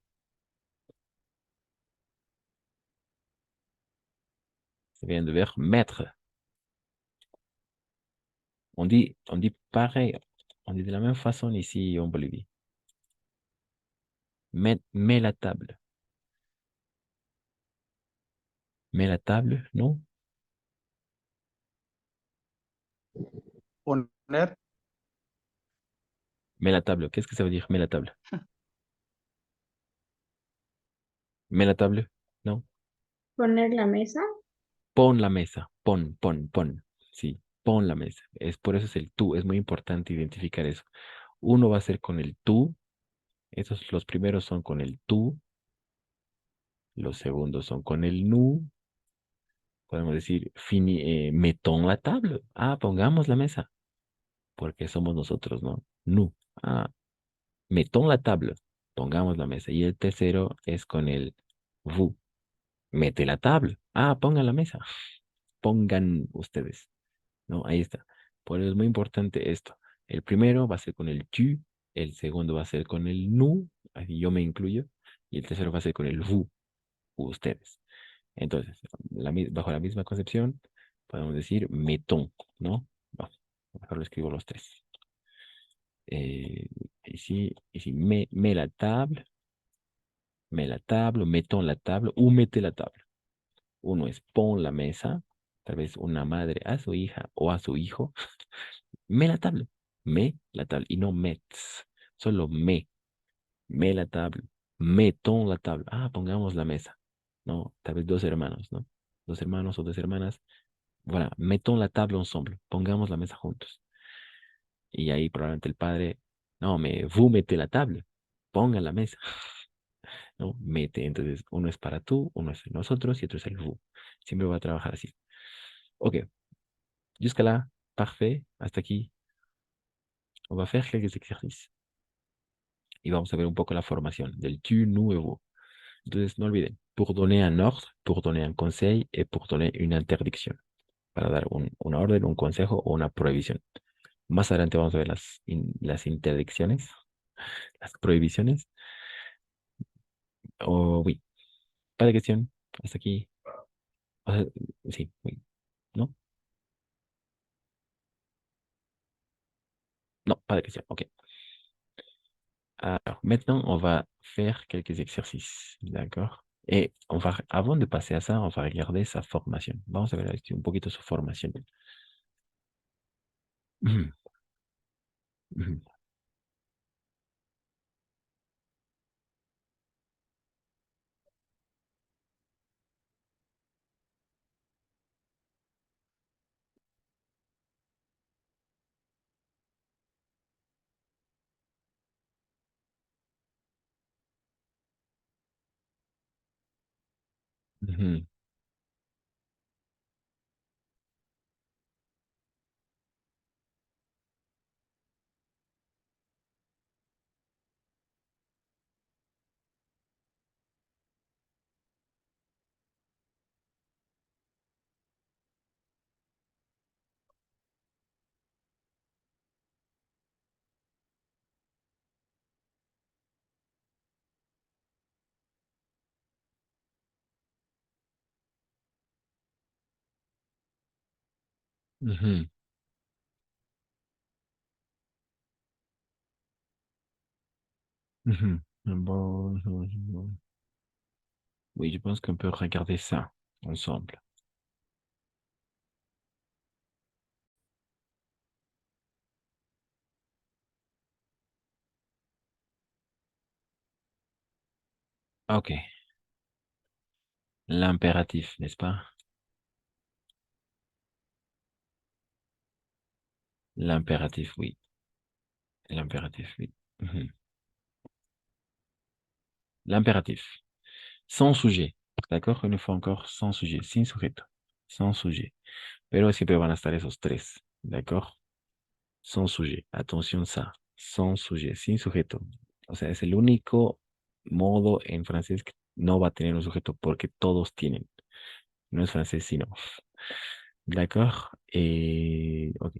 Ça vient de vers mettre. On dit pareil. On dit de la même façon ici en Bolivie. Mets la table. Mets la table, non? Poner, Mets la table. Qu'est-ce que ça veut dire? Mets la table. Mets la table, non? Poner la mesa. Pon la mesa. Pon. Sí, pon la mesa. Por eso es el tú. Es muy importante identificar eso. Uno va a ser con el tú. Los primeros son con el tú. Los segundos son con el nu. Podemos decir, mettons la table. Ah, pongamos la mesa. Porque somos nosotros, ¿no? Nu. Ah, mettons la table. Pongamos la mesa. Y el tercero es con el vous. Mete la table. Ah, pongan la mesa. Pongan ustedes. ¿No? Ahí está. Por eso es muy importante esto. El primero va a ser con el tu. El segundo va a ser con el nu. Ahí yo me incluyo. Y el tercero va a ser con el vous. Ustedes. Entonces, bajo la misma concepción, podemos decir mettons, ¿no? Vamos, mejor lo escribo los tres. Ici, mets la table, mettons la table, ou mettez la table. Uno es pon la mesa, tal vez una madre a su hija o a su hijo. Mets la table, y no mets, solo mets la table, mettons la table. Ah, pongamos la mesa, ¿no? Tal vez dos hermanos, ¿no? Dos hermanos o dos hermanas. Voilà, mettons la table ensemble, pongamos la mesa juntos. Y ahí probablemente el padre, no, vous mettez la table, pongan la mesa, ¿no? Mete, entonces uno es para tú, uno es nosotros y otro es el vous. Siempre va a trabajar así. Ok, jusqu'à là, parfait, hasta aquí. On va faire quelques exercices. Y vamos a ver un poco la formación del tu, nous et vous. Entonces, no olviden, pour donner un ordre, pour donner un conseil et pour donner une interdiction. Para dar una orden, un consejo o una prohibición. Más adelante vamos a ver las interdicciones, las prohibiciones. Oui, pas de question. Hasta aquí. Sí, oui. ¿No? Non, pas de question. OK. Alors, maintenant, on va faire quelques exercices. D'accord? Et avant de passer à ça, on va regarder sa formation. Vamos a ver un poquito su formación. Ujú, ujú. Ujú, ujú, ujú. Bon. Oui, je pense qu'on peut regarder ça ensemble. OK. L'impératif, n'est-ce pas? L'impératif, oui. L'impératif, oui. Mhm. L'impératif. Sans sujet. D'accord? Une fois encore, sans sujet, sin sujeto. sans sujet. Pero siempre van a estar esos tres, ¿d'accord? Sans sujet. Atención, ça. Sans sujet, sin sujeto. O sea, es el único modo en francés que no va a tener un sujeto porque todos tienen. No es francés, sino. ¿D'accord? Ok.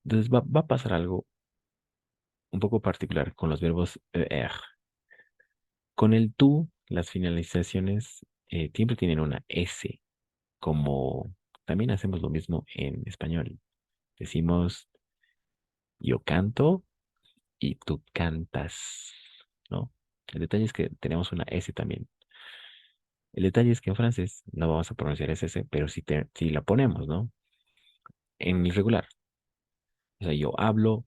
Entonces va a pasar algo un poco particular con los verbos er. Con el tú, las finalizaciones siempre tienen una S, como también hacemos lo mismo en español. Decimos yo canto y tú cantas, ¿no? El detalle es que tenemos una S también. El detalle es que en francés no vamos a pronunciar esa S, pero si la ponemos, ¿no? En irregular. O sea, yo hablo,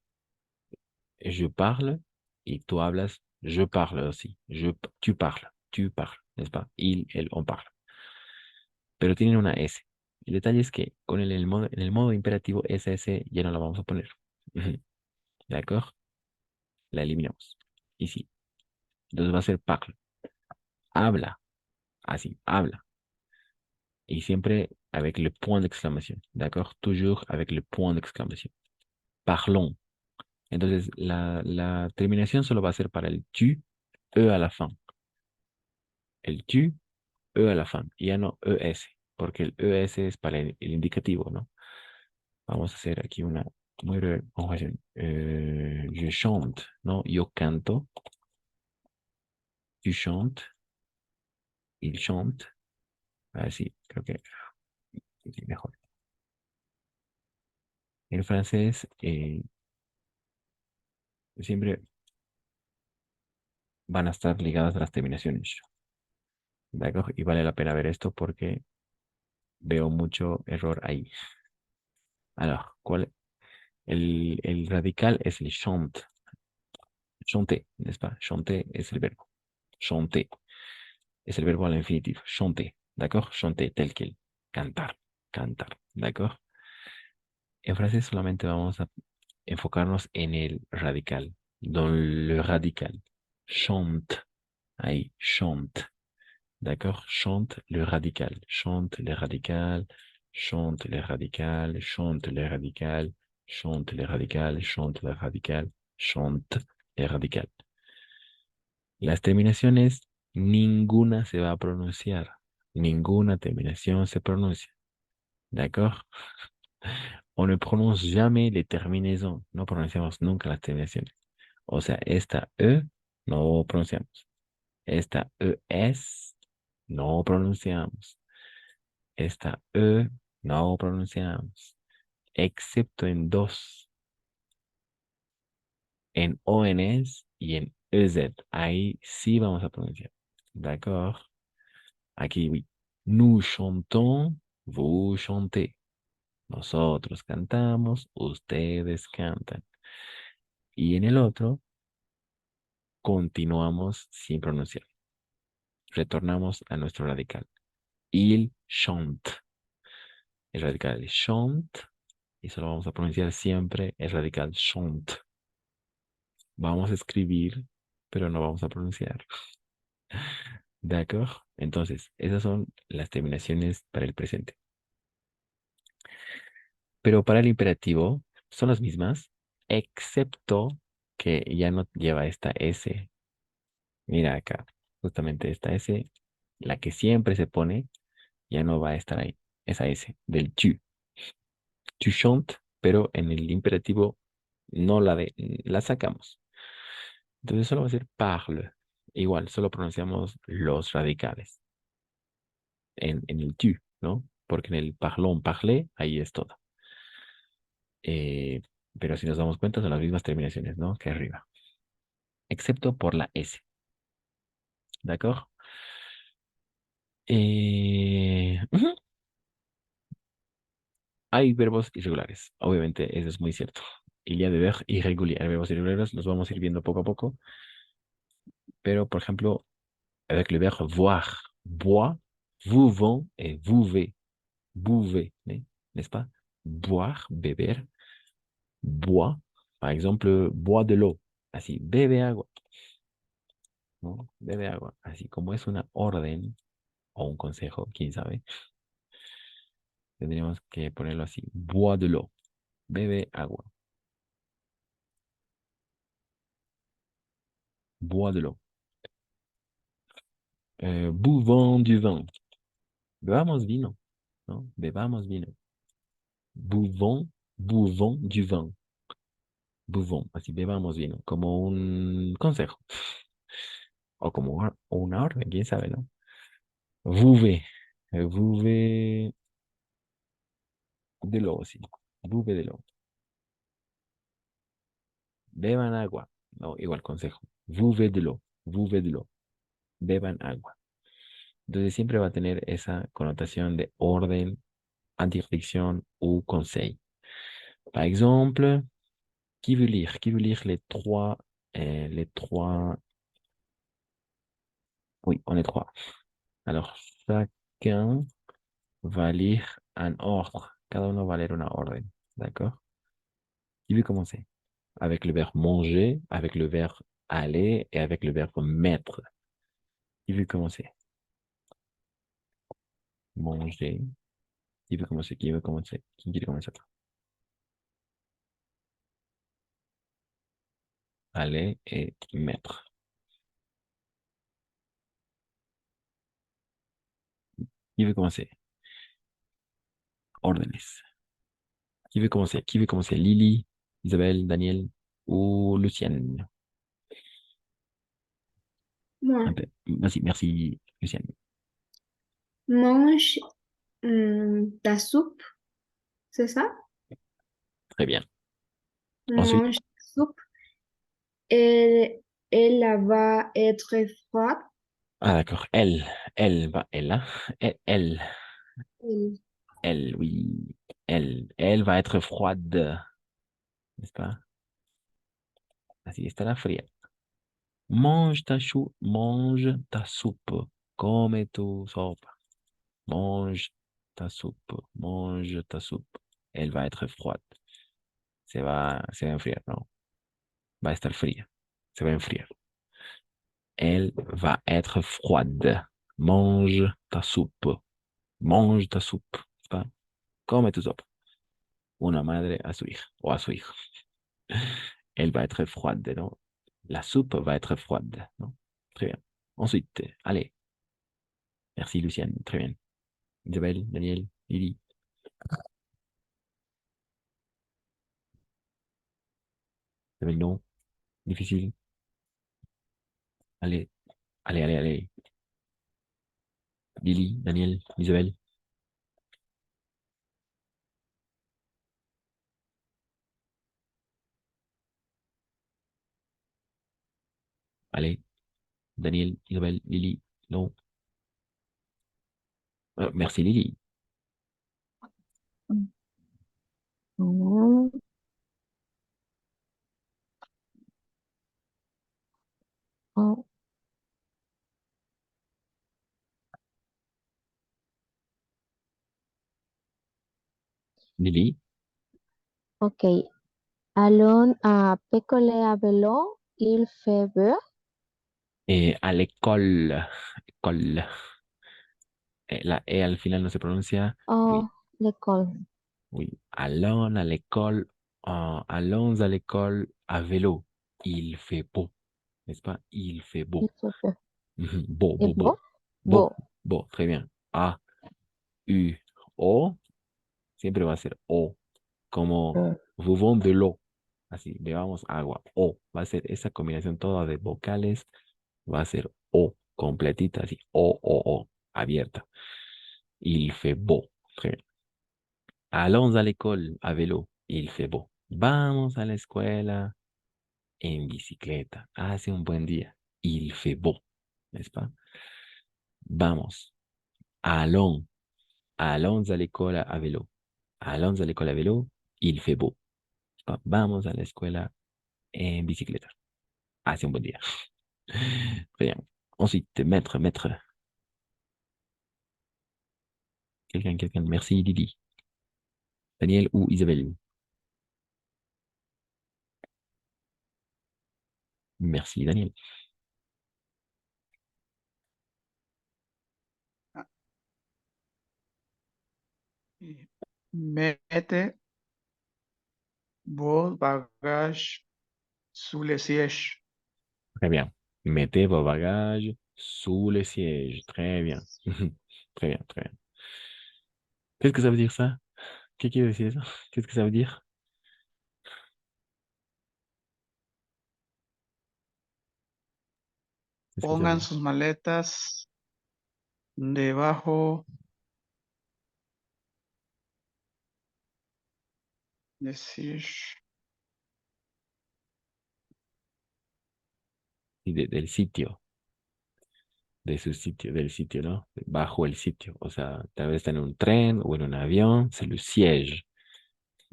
je parle, y tú hablas, je parle aussi. Tu parles, n'est-ce pas? Il, elle, on parle. Pero tienen una S. El detalle es que con en el modo imperativo, esa S ya no la vamos a poner. Ujú. ¿De acuerdo? La eliminamos. Y sí. Entonces va a ser parle. Habla. Así, habla. Y siempre avec le point d'exclamation. ¿De acuerdo? Toujours avec le point d'exclamation. Parlons. Entonces, la terminación solo va a ser para el tu, e a la fin. El tu, e a la fin. Y ya no es, porque el es es para el indicativo, ¿no? Vamos a hacer aquí una muy breve conjugación. Je chante, ¿no? Yo canto. Tu chantes. Il chante. Así, creo que sí, mejor. En francés siempre van a estar ligadas a las terminaciones. ¿De acuerdo? Y vale la pena ver esto porque veo mucho error ahí. Alors, el radical es el chante. Chanter, n'est-ce pas? Chanter es el verbo. Chanter es el verbo al infinitivo. Chanter, ¿d'accord? Chanter, tel quel. Cantar, cantar, ¿d'accord? En francés solamente vamos a enfocarnos en el radical. Dans le radical. Chante, ahí, chante. ¿D'accord? Chante le radical. Chante le radical. Chante le radical. Chante le radical. Chante le radical. Chante le radical. Chante le radical. Las terminaciones, ninguna se va a pronunciar. Ninguna terminación se pronuncia. ¿D'accord? On ne prononce jamais les terminaisons. No pronunciamos nunca las terminaciones. O sea, esta E no pronunciamos. Esta ES no pronunciamos. Esta E no pronunciamos. Excepto en dos. En ONS y en EZ. Ahí sí vamos a pronunciar. ¿D'accord? Aquí, oui. Nous chantons, vous chantez. Nosotros cantamos, ustedes cantan. Y en el otro, continuamos sin pronunciar. Retornamos a nuestro radical. Il chante. El radical es chante. Y solo vamos a pronunciar siempre el radical chante. Vamos a escribir, pero no vamos a pronunciar. ¿De acuerdo? Entonces, esas son las terminaciones para el presente. Pero para el imperativo son las mismas, excepto que ya no lleva esta S. Mira acá, justamente esta S, la que siempre se pone, ya no va a estar ahí. Esa S del tu. Tu chantes, pero en el imperativo no la sacamos. Entonces solo va a ser parle. Igual, solo pronunciamos los radicales en el tu, ¿no? Porque en el parlons, parler, ahí es todo. Pero si nos damos cuenta son las mismas terminaciones, ¿no? Que arriba. Excepto por la S. ¿De acuerdo? Ujú. Hay verbos irregulares. Obviamente, eso es muy cierto. Il y a des verbes irréguliers. Hay verbos irregulares, los vamos a ir viendo poco a poco. Pero, por ejemplo, avec le verbe voir, bois, vous vont et buvez. Buvez, n'est-ce pas? Boire, beber. Bois, par exemple, bois de l'eau. Así, bebe agua. ¿No? Bebe agua. Así como es una orden o un consejo, quién sabe. Tendríamos que ponerlo así. Bois de l'eau. Bebe agua. Bois de l'eau. Buvons du vin. Bebamos vino, ¿no? Bebamos vino. Buvons du vin. Buvons, así bebamos vino, como un consejo. O como una orden, quién sabe, ¿no? Buvez. Buvez de l'eau, sí. Buvez de l'eau. Beban agua. No, igual consejo. Buvez de l'eau. Buvez de l'eau. Beban agua. Entonces siempre va a tener esa connotación de orden, interdiction ou conseil. Par exemple, qui veut lire? Qui veut lire les trois... Oui, on est trois. Alors, chacun va lire un ordre. Cada uno va leer una orden. D'accord? Qui veut commencer? Avec le verbe manger, avec le verbe aller et avec le verbe mettre. Qui veut commencer? Manger. Qui veut commencer? Qui veut commencer? Qui quiere comenzar? Aller et mettre. Qui veut commencer? Órdenes. Qui veut commencer? Qui veut commencer? Lily, Isabelle, Daniel ou Lucienne? Moi, Merci, merci, Lucienne. mange ta soupe, c'est ça? Très bien. Ensuite, Mange ta soupe. Elle va être froide. ah d'accord, elle, hein? Elle, Elle- elle, oui, elle va être froide, n'est-ce pas? Así estará fría. Mange ta soupe, come tu sopa. Mange ta soupe, mange ta soupe. Elle va être froide. Se va a enfriar, ¿no? Va a estar fría. Se va a enfriar. Elle va être froide. Mange ta soupe. Mange ta soupe. ¿N'est-ce pas? Come tu sopa. Una madre a su hija o a su hijo. Elle va être froide, ¿no? La soupe va être froide, ¿no? Très bien. Ensuite, allez. Merci, Luciane. Très bien. Isabelle, Daniel, Lily. Isabelle, non. Difficile. Allez, allez, allez, allez. Lily, Daniel, Isabelle. Allez, Daniel, Isabelle, Lily, non. Merci, Lily. Mm, oh, Lily. ok. Allons à picoler à vélo, il fait beau. Et à l'école. École. La E al final no se pronuncia. Oui, Oh, l'école, oui. Allons à l'école. Allons à l'école à vélo. Il fait beau. N'est-ce pas? Il fait il beau. fait beau. Beau, Et beau, beau? beau. Beau, Beau. beau. Très bien. A, U, O. Siempre va a ser O. Como Mm. buvons de l'eau. Así, bebamos agua. O. Va a ser esa combinación toda de vocales. Va a ser O. Completita, así. O, O, O. Abierta. Il fait beau. Très bien. Allons à l'école à vélo. Il fait beau. Vamos a la escuela en bicicleta. Hace un buen día. Il fait beau. ¿N'est-ce pas? Vamos. Allons. Allons à l'école à vélo. Allons à l'école à vélo. Il fait beau. ¿N'est-ce pas? Vamos a la escuela en bicicleta. Hace un buen día. Très bien. Ensuite, maître, maître. Quelqu'un, quelqu'un. Merci, Didi. Daniel ou Isabelle. Merci, Daniel. Ah, Mete vos bagages sous le siège. Très bien. Mettez vos bagages sous le siège. Très bien. Très bien, très bien. Qu'est-ce que ça veut dire ça? ¿Qué quiere decir eso? Qu'est-ce que ça veut dire? Qu'est-ce que ça veut Pongan dire? sus maletas debajo del siège. Y del sitio, de su sitio, del sitio, ¿no? Bajo el sitio. O sea, tal vez está en un tren o en un avión, c'est le siège.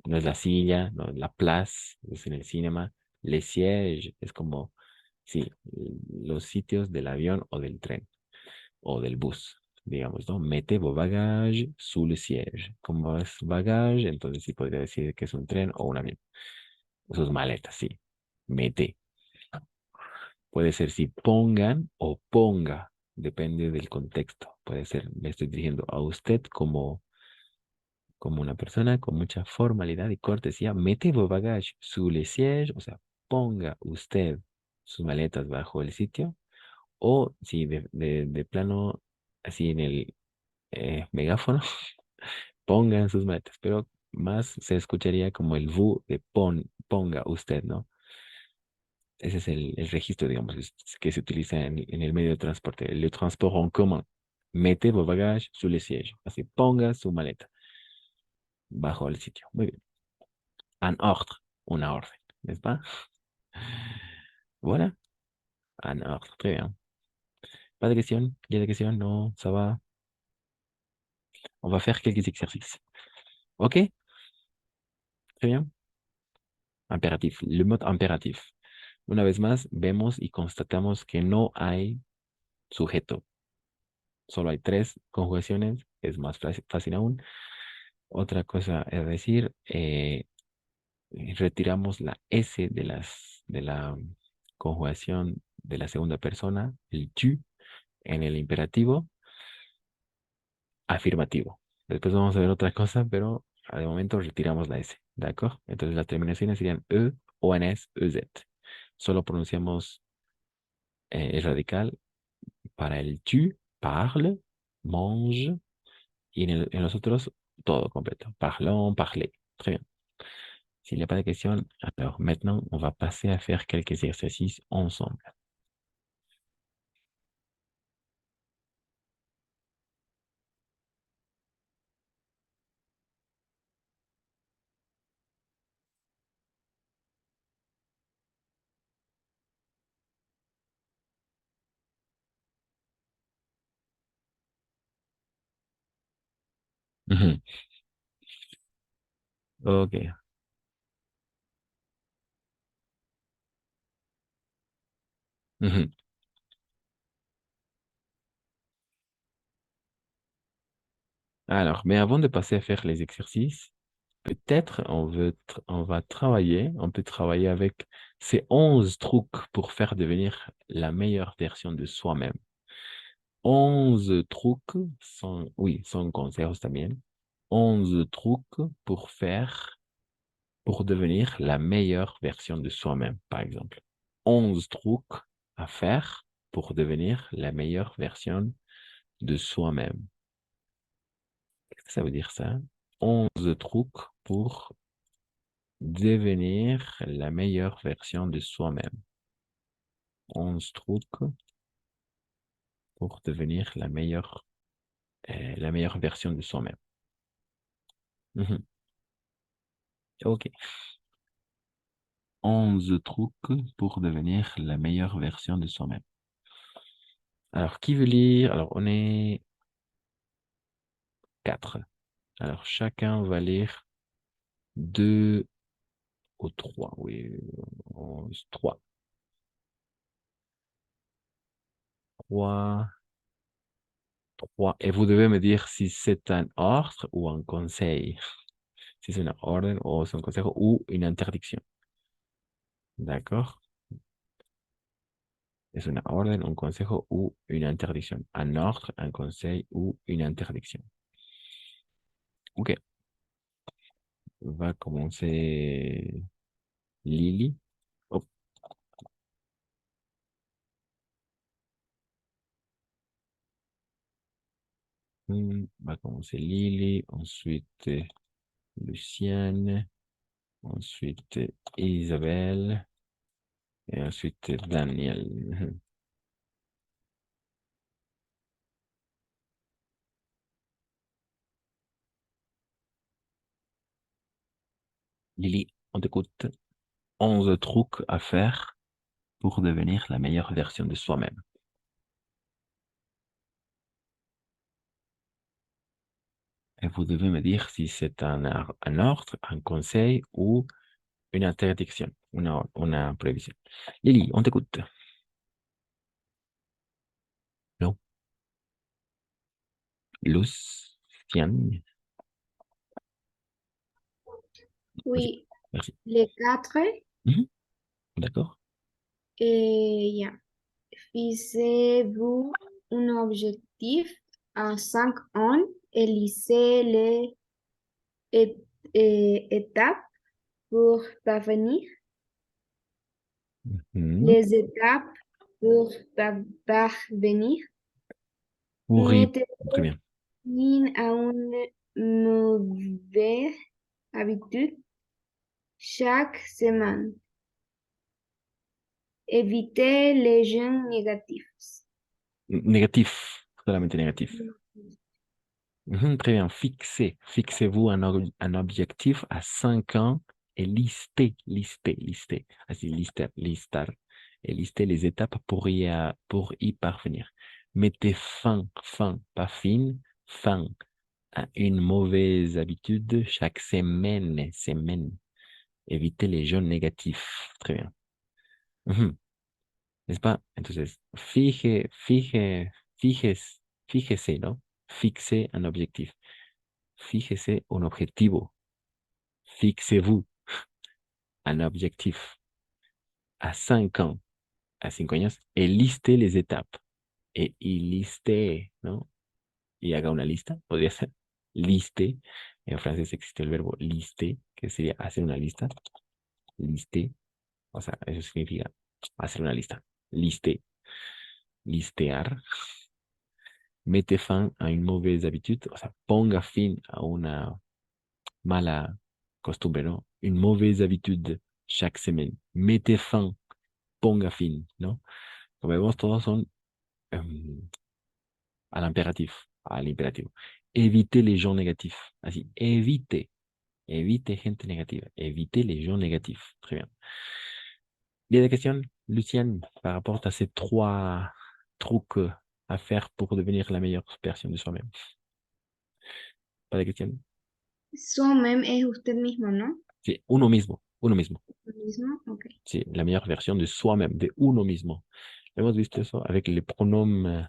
No es la silla, no es la place, es en el cinema. Le siège es como, sí, los sitios del avión o del tren o del bus, digamos, ¿no? Mete vos bagages sous le siège. Como es bagage, entonces sí podría decir que es un tren o un avión. Sus maletas, sí. Mete. Puede ser si pongan o ponga, depende del contexto. Puede ser, me estoy dirigiendo a usted como una persona con mucha formalidad y cortesía. Mete vos bagages sous le siège, o sea, ponga usted sus maletas bajo el sitio. O si de plano, así en el megáfono, pongan sus maletas. Pero más se escucharía como el vous de ponga usted, ¿no? Ese es el registro, digamos, que se utiliza en el medio de transporte, el transport en común. Mete vos bagages sous le siège. Así, ponga su maleta bajo el sitio. Muy bien. Un ordre, una orden, n'est-ce pas? Voilà, un ordre, très bien. Pas de questions? Il y a des questions? Non, ça va. On va faire quelques exercices. OK? Très bien. Impératif, le mot impératif. Una vez más, vemos y constatamos que no hay sujeto. Solo hay 3 conjugaciones, es más fácil aún. Otra cosa es decir, retiramos la S de la conjugación de la segunda persona, el tu, en el imperativo afirmativo. Después vamos a ver otra cosa, pero de momento retiramos la S, ¿de acuerdo? Entonces las terminaciones serían E, ONS, EZ. Solo pronunciamos el radical para el tu, parle, mange, y en los otros todo completo. Parlons, parler. Très bien. S'il n'y a pas de questions, alors maintenant, on va passer à faire quelques exercices ensemble. Mhm. Ok. Mhm. Alors, mais avant de passer à faire les exercices, peut-être on va travailler, on peut travailler avec ces 11 trucs pour faire devenir la meilleure version de soi-même. 11 trucs, oui, son consejos también. 11 trucs pour devenir la meilleure version de soi-même, par exemple. 11 trucs à faire pour devenir la meilleure version de soi-même. Qu'est-ce que ça veut dire ça? 11 trucs pour devenir la meilleure version de soi-même. 11 trucs pour devenir la meilleure version de soi-même. Mhm. Ok. 11 trucs pour devenir la meilleure version de soi-même. Alors, qui veut lire? Alors, on est 4. Alors, chacun va lire 2 ou 3. Oui, 3. 3. 3. Et vous devez me dire si c'est un ordre ou un conseil. Si c'est un ordre ou c'est un conseil ou une interdiction. D'accord? Es una orden, un consejo ou une interdiction. Un ordre, un conseil ou une interdiction. Ok. Va commencer Lily. Oh, va commencer Lily, ensuite Luciane, ensuite Isabelle et ensuite Daniel. Lily, on t'écoute. 11 trucs à faire pour devenir la meilleure version de soi-même. Et vous devez me dire si c'est un ordre, un conseil ou une interdiction, une prévision. Lily, on t'écoute. Non. Luciane. Oui, Merci. les quatre, D'accord. ya. Fixez-vous un objectif à 5 ans et lisez les étapes pour parvenir. Les étapes pour parvenir. Oui, Mettez très bien. fin à une mauvaise habitude chaque semaine. Évitez les gens négatifs. Négatif, solamente négatif. Très bien. Fixez-vous un objectif à 5 ans et listez. Así, listar. Et listez les étapes pour y parvenir. Mettez pas fin à une mauvaise habitude chaque semaine. Évitez les gens négatifs. Très bien. ¿N'est-ce pas? Entonces, fíjese, ¿no? Fixe un objectif. Fíjese un objetivo. Fixez-vous un objectif à 5 ans, à 5 años, et listez les étapes. Y liste, ¿no? Y haga una lista, podría ser. Liste, en francés existe el verbo liste, que sería hacer una lista. Liste, o sea, eso significa hacer una lista. Listear. Mete fin a une mauvaise habitude, o sea, ponga fin a una mala costumbre, ¿no? Une mauvaise habitude chaque semaine. Mete fin, ponga fin, ¿no? Como vemos, todos son al imperativo. Évitez les gens négatifs. Así, évitez gente negativa. Évitez les gens négatifs. Très bien. Il y a des questions, Luciane, par rapport à ces 3 trucs à faire pour devenir la meilleure version de soi-même? Pas de questions? Soi-même es usted mismo, ¿no? Sí, uno mismo. Lo mismo, ok. Sí, la meilleure version de soi-même, de uno mismo. Hemos visto eso avec les pronoms,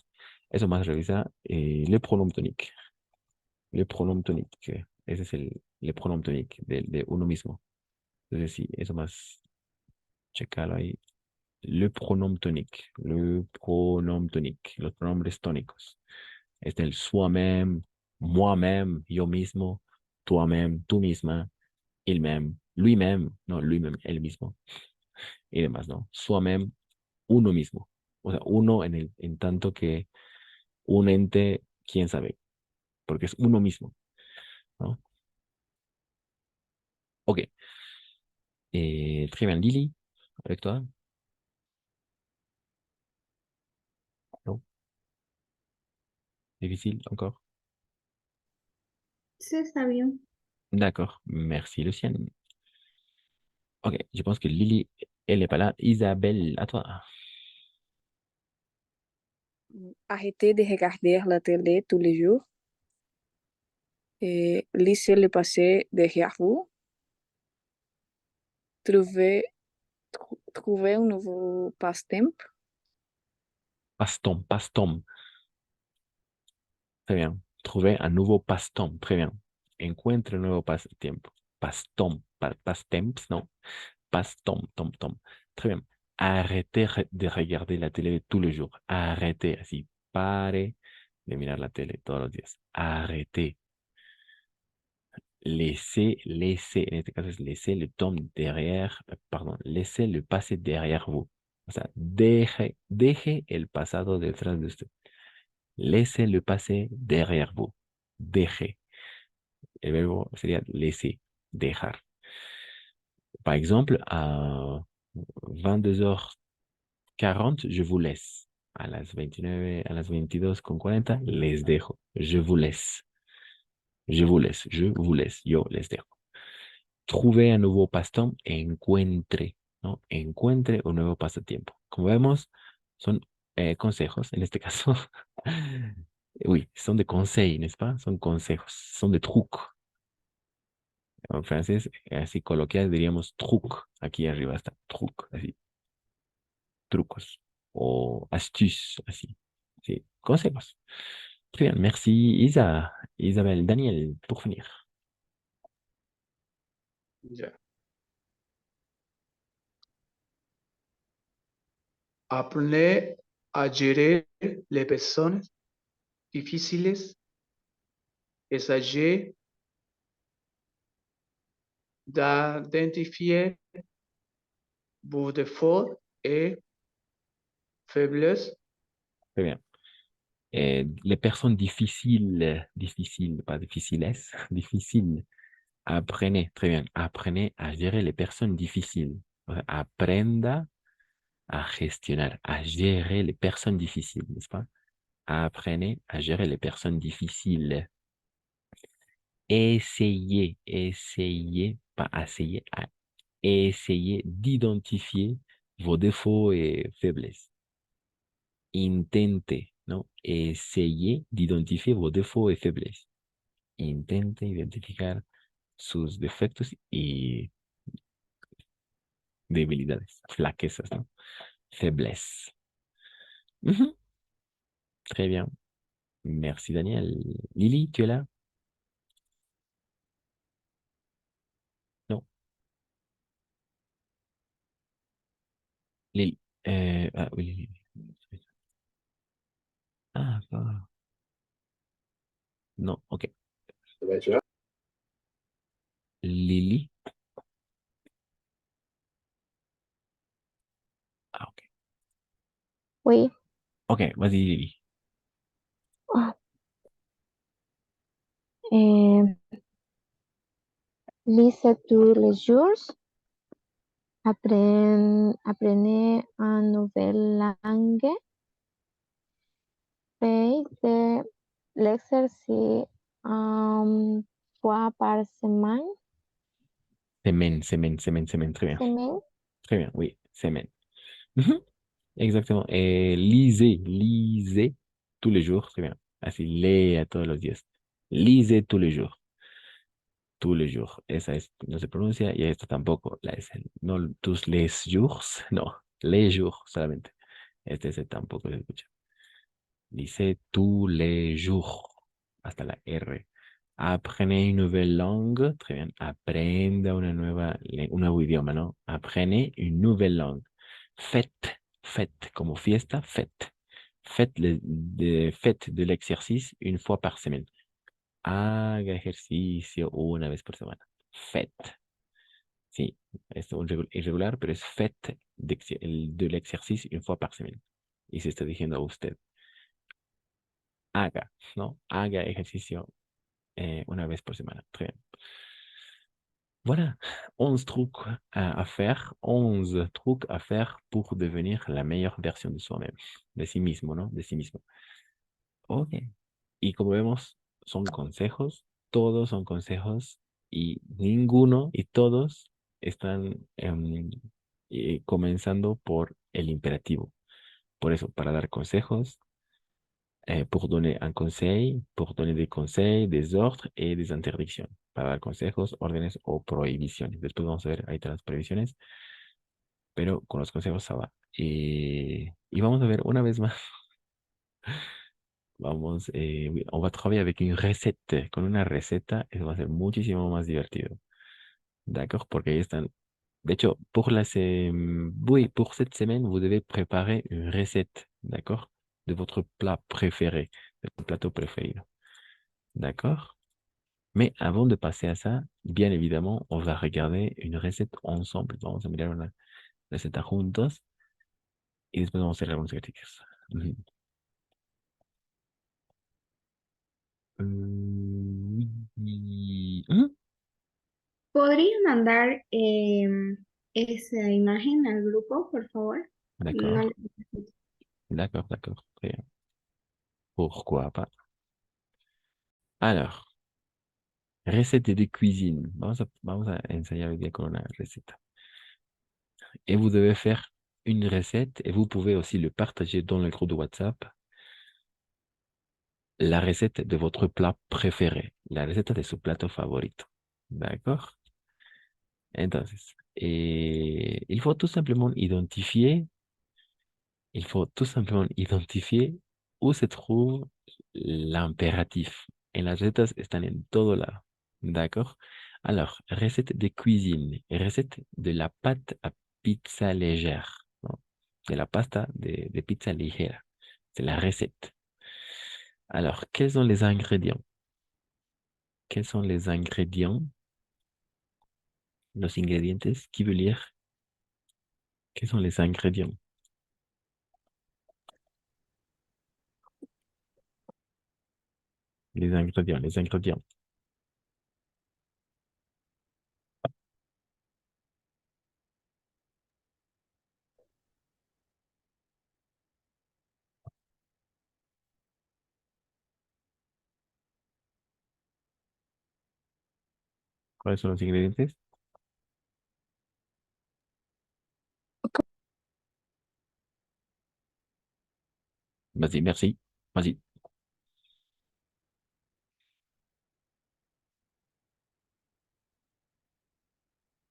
eso más revisa, les pronoms toniques. Les pronoms toniques, ese es el pronom tonique de uno mismo. Entonces sí, eso más, checalo ahí. Le pronom tonique, los pronombres tónicos. Es el soi-même, moi-même, yo mismo, toi-même, tú misma, il-même, lui-même, no, lui-même, él mismo, y demás, ¿no? Soi-même, uno mismo. O sea, uno en tanto que un ente, quién sabe, porque es uno mismo, ¿no? Ok. Très bien, Lily, avec toi? Non? Difficile encore? Sí, está bien. D'accord, merci Luciane. Ok, je pense que Lily, elle n'est pas là. Isabelle, à toi. Arrêtez de regarder la télé tous les jours et laissez le passé derrière vous. Trouvez un nouveau passe-temps. Passe-temps. Très bien. Trouver un nouveau passe-temps. Très bien. Encuentre un nuevo passe-tiempo. Passe-temps. Passe-temps, non. Passe-temps, tom. Très bien. Arrêtez de regarder la télé tous les jours. Arrêtez. Así, pare de mirar la tele todos los días. Arrêtez. laissez, en este caso es laissez le temps derrière, pardon, laissez le passé derrière vous. O sea, deje el pasado detrás de usted. Laissez le passé derrière vous. Deje. El verbo sería laisser, dejar. Par exemple, à 22h40, je vous laisse. A las 29, a las 22:40, les dejo. Je vous laisse. Je vous laisse. Je vous laisse. Yo les dejo. Trouver un nuevo passe-temps, encuentre, ¿no? Encuentre un nuevo pasatiempo. Como vemos, son consejos, en este caso. Oui, son de conseil, n'est-ce pas? Son consejos, son de trucs. En francés, así coloquial diríamos truc. Aquí arriba está truc, así. Trucos. O astuces, así. Sí, consejos. Très bien, merci Isabelle. Daniel, pour finir. Ya. Aprender a gérer les personnes difficiles, essayer d'identifier vos défauts et faiblesses. Très bien. Les personnes difficiles, pas difficiles, difficiles. Apprenez, très bien. Apprenez a gérer les personnes difficiles. O sea, aprenda a gestionar, a gérer les personnes difficiles, n'est-ce pas? Apprenez a gérer les personnes difficiles. Essayez, pas essayer, essayez d'identifier vos défauts et faiblesses. Intente, ¿no? Essayez d'identifier vos défauts et faiblesses. Intente identificar sus defectos y debilidades, flaquezas, ¿no? Faiblesse. Ujú. Très bien. Merci, Daniel. Lily, tu es là? Non. Lily. Ah, oui, Lily. Ah, non, ok. Lily. Ah, ok. Oui. Ok, vas-y, Lily. Ah. Lisez tous les jours. Apprenez une nouvelle langue. Faites de l'exercice une fois par semaine. Semaine, très bien. Semaine. Très bien, oui, semaine. Ujú. Exactement. Lisez tous les jours, très bien. Así, lea todos los días. Lisez tous les jours. Tous les jours. Esa es, no se pronuncia y esta tampoco. La es, no tous les jours, no. Les jours solamente. Este se tampoco se escucha. Lisez tous les jours. Hasta la R. Apprenez une nouvelle langue. Très bien. Aprenda un nuevo idioma, ¿no? Apprenez une nouvelle langue. Faites, como fiesta, faites. Faites de l'exercice une fois par semaine. Haga ejercicio una vez por semana. Faites. Sí, es un irregular, pero es faites de l'exercice une fois par semaine. Y se está diciendo a usted. Haga, ¿no? Haga ejercicio una vez por semana. Très bien. Voilà, 11 trucs à faire, 11 trucs à faire pour devenir la meilleure version de soi-même, de sí mismo, ¿no? De sí mismo. Ok. Y como vemos, son consejos, todos son consejos y ninguno y todos están comenzando por el imperativo. Por eso, para dar consejos, pour donner un conseil, pour donner des conseils, des ordres et des interdictions. Para dar consejos, órdenes o prohibiciones. Después vamos a ver ahí todas las prohibiciones, pero con los consejos se va. Y vamos a ver una vez más. Vamos, oui, on va travailler avec une recette. Con una receta, eso va a ser muchísimo más divertido. D'accord? Porque ahí están. De hecho, oui, pour cette semaine, vous devez préparer une recette, d'accord? De votre plat préféré, de votre plateau préféré. D'accord? Mais avant de passer à ça, bien évidemment, on va regarder une recette ensemble. Vamos a mirar una receta juntos y después vamos a hacer algunos ejercicios. Ujú. Ujú. ¿Podría mandar esa imagen al grupo, por favor? No, D'accord, d'accord, d'accord. Très bien. Pourquoi pas? Alors, recette de cuisine. Vamos a ensayar hoy día con una receta. Et vous devez faire une recette et vous pouvez aussi le partager dans le groupe de WhatsApp. La recette de votre plat préféré. La receta de su plato favorito. D'accord? Entonces, il faut tout simplement identifier où se trouve l'impératif. Et las recetas están en todo lado. D'accord? Alors, recette de cuisine. Recette de la pâte à pizza légère. ¿No? De la pasta de pizza ligera. C'est la recette. Alors, quels sont les ingrédients? Quels sont les ingrédients? Los ingredientes, qui veut lire? Quels sont les ingrédients? Les ingrédients, les ingrédients. ¿Cuáles son los ingredientes? Vas-y, merci. Vas-y.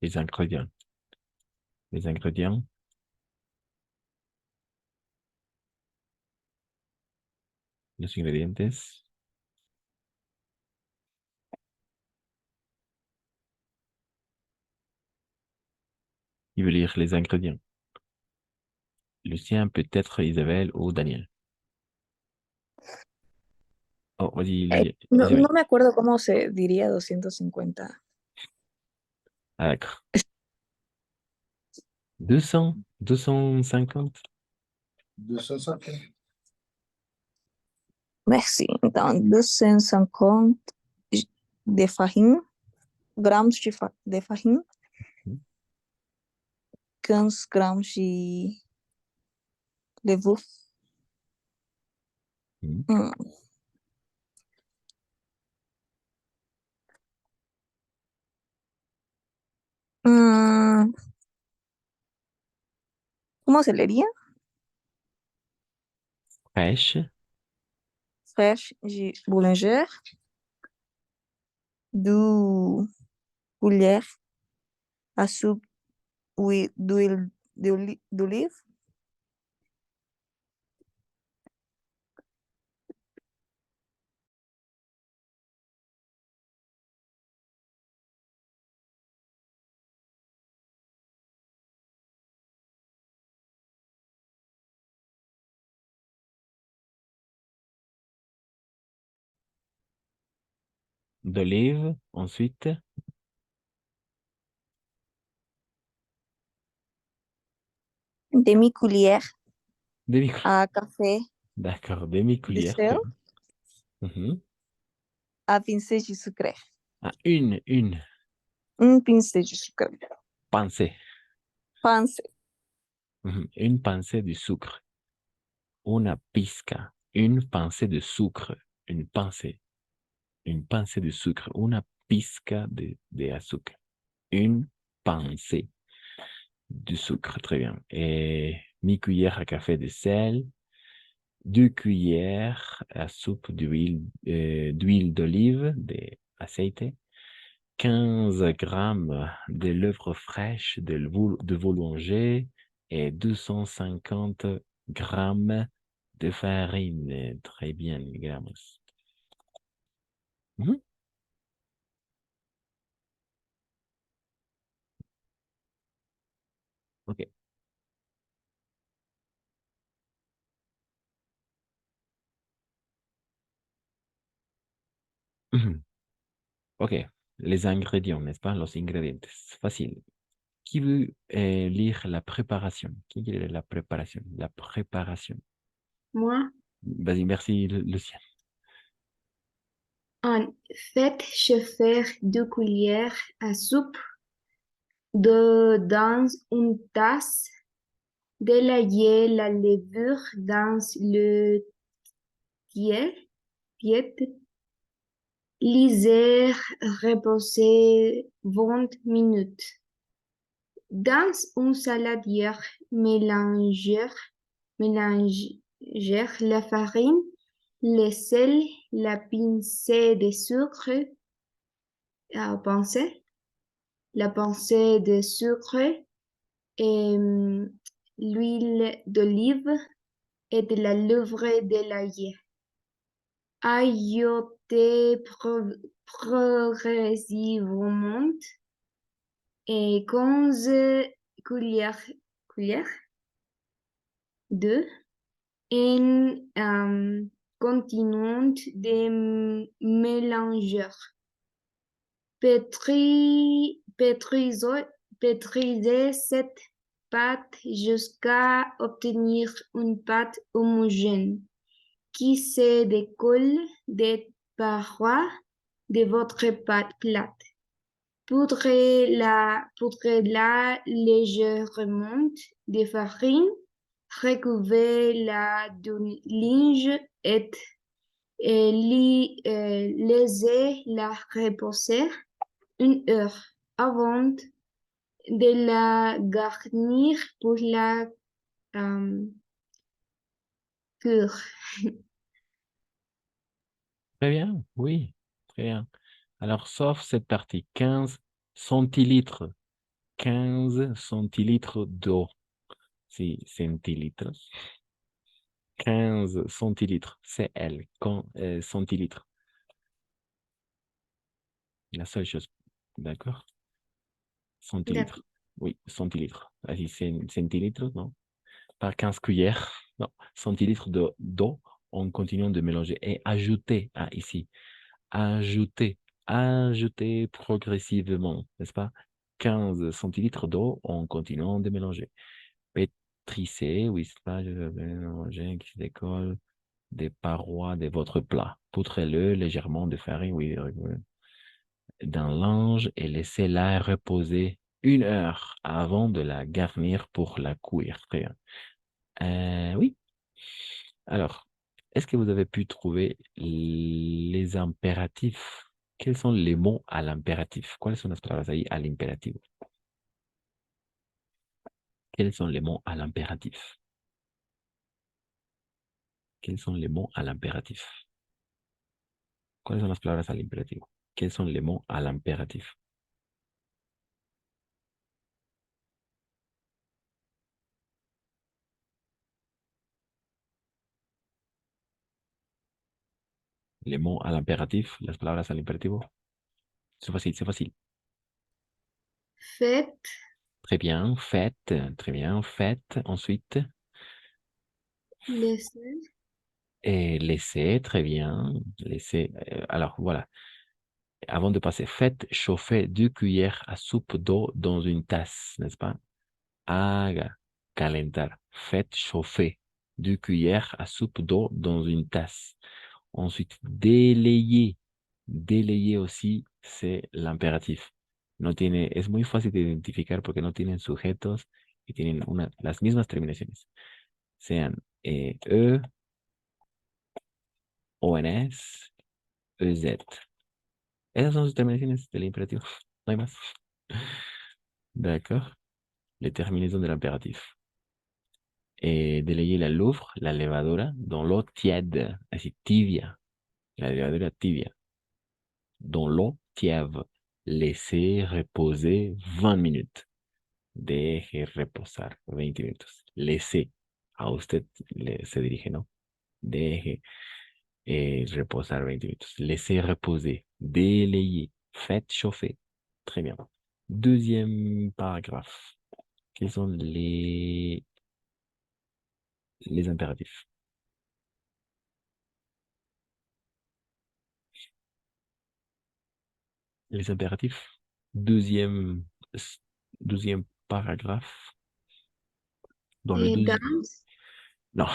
Les ingrédients. Les ingrédients. Los ingredientes. Il veut lire les ingrédients. Lucien, peut-être Isabelle ou Daniel. Oh, vas-y, No, Isabelle. no me acuerdo cómo se diría 250. Ah, d'accord. 200, 250. 250. Merci. Então, 250 de farine, gramas de farine, 15 gramas de levure. Hum. Hum, Como se leria? Fraîche. Fresh de boulanger, do colher a soupe d'huile d'olive, D'olive. Ensuite. demi-cuillère Demi. à café D'accord, de demi-cuillère. sel, Très bien. Mhm. à pincée de sucre. Ah, une. Pincée de sucre. Pincée. Pincée. Mhm. Une pincée de sucre. Una pizca. Une pincée de sucre. Une pincée. Une pincée de sucre. Una pizca de azúcar. Une pincée de sucre. Très bien. Et mi-cuillère à café de sel. 2 cuillères à soupe d'huile d'olive, d'aceite. 15 grammes de levure fraîche de boulanger et 250 grammes de farine. Très bien, gramos. Mhm. Ok. Mhm. Ok, les ingrédients, n'est-ce pas? Los ingredientes. Facile. Qui veut lire la préparation? Qui lit la préparation? La préparation. Moi, Vas-y, merci, Lucien. faites chauffer 2 cuillères à soupe dans une tasse. Délayez la levure dans le tiède. Lisez reposer 20 minutes. Dans une saladière, mélangez la farine, le sel, la pincée de sucre, la pincée de sucre et l'huile d'olive et de la levure de l'ail. Ajoutez progressivement et 15 cuillères de en continuant de mélanger. Pétrisez cette pâte jusqu'à obtenir une pâte homogène qui se décolle des parois de votre pâte plate. Poudrez-la légèrement de farine, recouvrez-la d'un linge et laissez-la reposer 1 heure avant de la garnir pour la cure. Très bien, oui, très bien. Alors, sauf cette partie, 15 centilitres. 15 centilitres d'eau. Si, centilitres. 15 centilitres, CL, centilitres. La seule chose, d'accord? Centilitres. Oui, centilitres. Vas-y, centilitres, non? Pas 15 cuillères, non. Centilitres d'eau en continuant de mélanger. Et ajouter, ici, ajouter progressivement, n'est-ce pas? 15 centilitres d'eau en continuant de mélanger. Pétrissez, oui, c'est pas, homogène qui se décolle des parois de votre plat. Poutrez-le légèrement de farine, oui, d'un linge et laissez-la reposer 1 heure avant de la garnir pour la cuire. Très bien. Oui. Alors, est-ce que vous avez pu trouver les impératifs? Quels sont les mots à l'impératif? ¿Cuáles son las palabras ahí al imperativo? Quels sont les mots à l'impératif? Quels sont les mots à l'impératif? ¿Cuáles son las palabras al imperativo? Quels sont les mots à l'impératif? Les mots à l'impératif, las palabras al imperativo. C'est facile, c'est facile. Faites. Très bien, faites, très bien, faites. Ensuite, Laissez. et laissez, très bien. Laissez. Alors, voilà. Avant de passer, faites chauffer 2 cuillères à soupe d'eau dans une tasse, n'est-ce pas? Haga calentar. Faites chauffer 2 cuillères à soupe d'eau dans une tasse. Ensuite, délayer. Délayer aussi, c'est l'impératif. No tiene, es muy fácil de identificar porque no tienen sujetos y tienen las mismas terminaciones. Sean ONS, EZ. Esas son sus terminaciones del imperativo. No hay más. D'accord. Les terminaisons de l'impératif. Et délayer la Louvre, la levadura, dans l'eau tiède, así tibia. La levadura tibia. Dans l'eau tiève. Laisser reposer 20 minutes. Deje reposar 20 minutos. Laissez. A usted se dirige, ¿no? Deje reposar 20 minutos. Laissez reposer. Délayer. Faites chauffer. Très bien. Deuxième paragraphe. Quels sont les impératifs? les impératifs. Deuxième, deuxième paragraphe. Dans le deuxième. Dans, Non,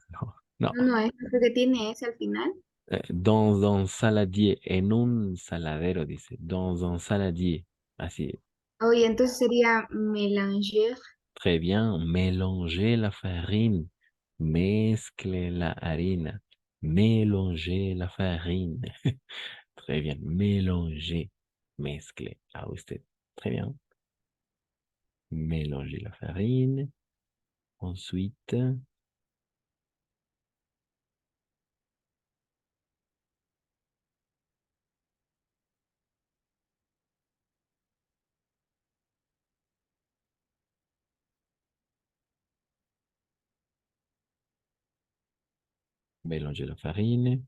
non, non. no, no es porque tiene ese al final. Dans un saladier, en un saladero, dice. Dans un saladier. Así. Oye, entonces sería mélanger. Très bien. Mélanger la farine. Mezcle la harina. Mélanger la farine. Très bien. Mélanger. Mezcle. A usted. Très bien. Mélanger la farine. Ensuite, mélanger la farine.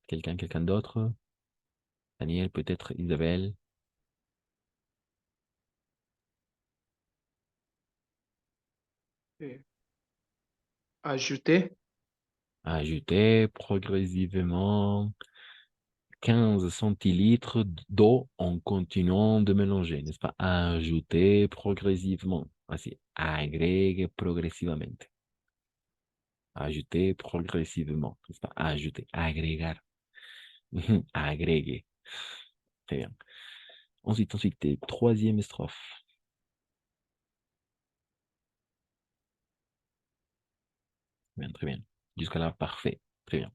Quelqu'un d'autre? Daniel, peut-être Isabelle. Ajouter. Ajouter progressivement 15 centilitres d'eau en continuant de mélanger, n'est-ce pas? Ajouter progressivement. Así, agregue progresivamente. Ajouter progressivement, n'est-ce pas? Ajouter, agregar. Agregue. Très bien. Ensuite, troisième strophe. Bien, très bien. Jusqu'à là, parfait. Très bien.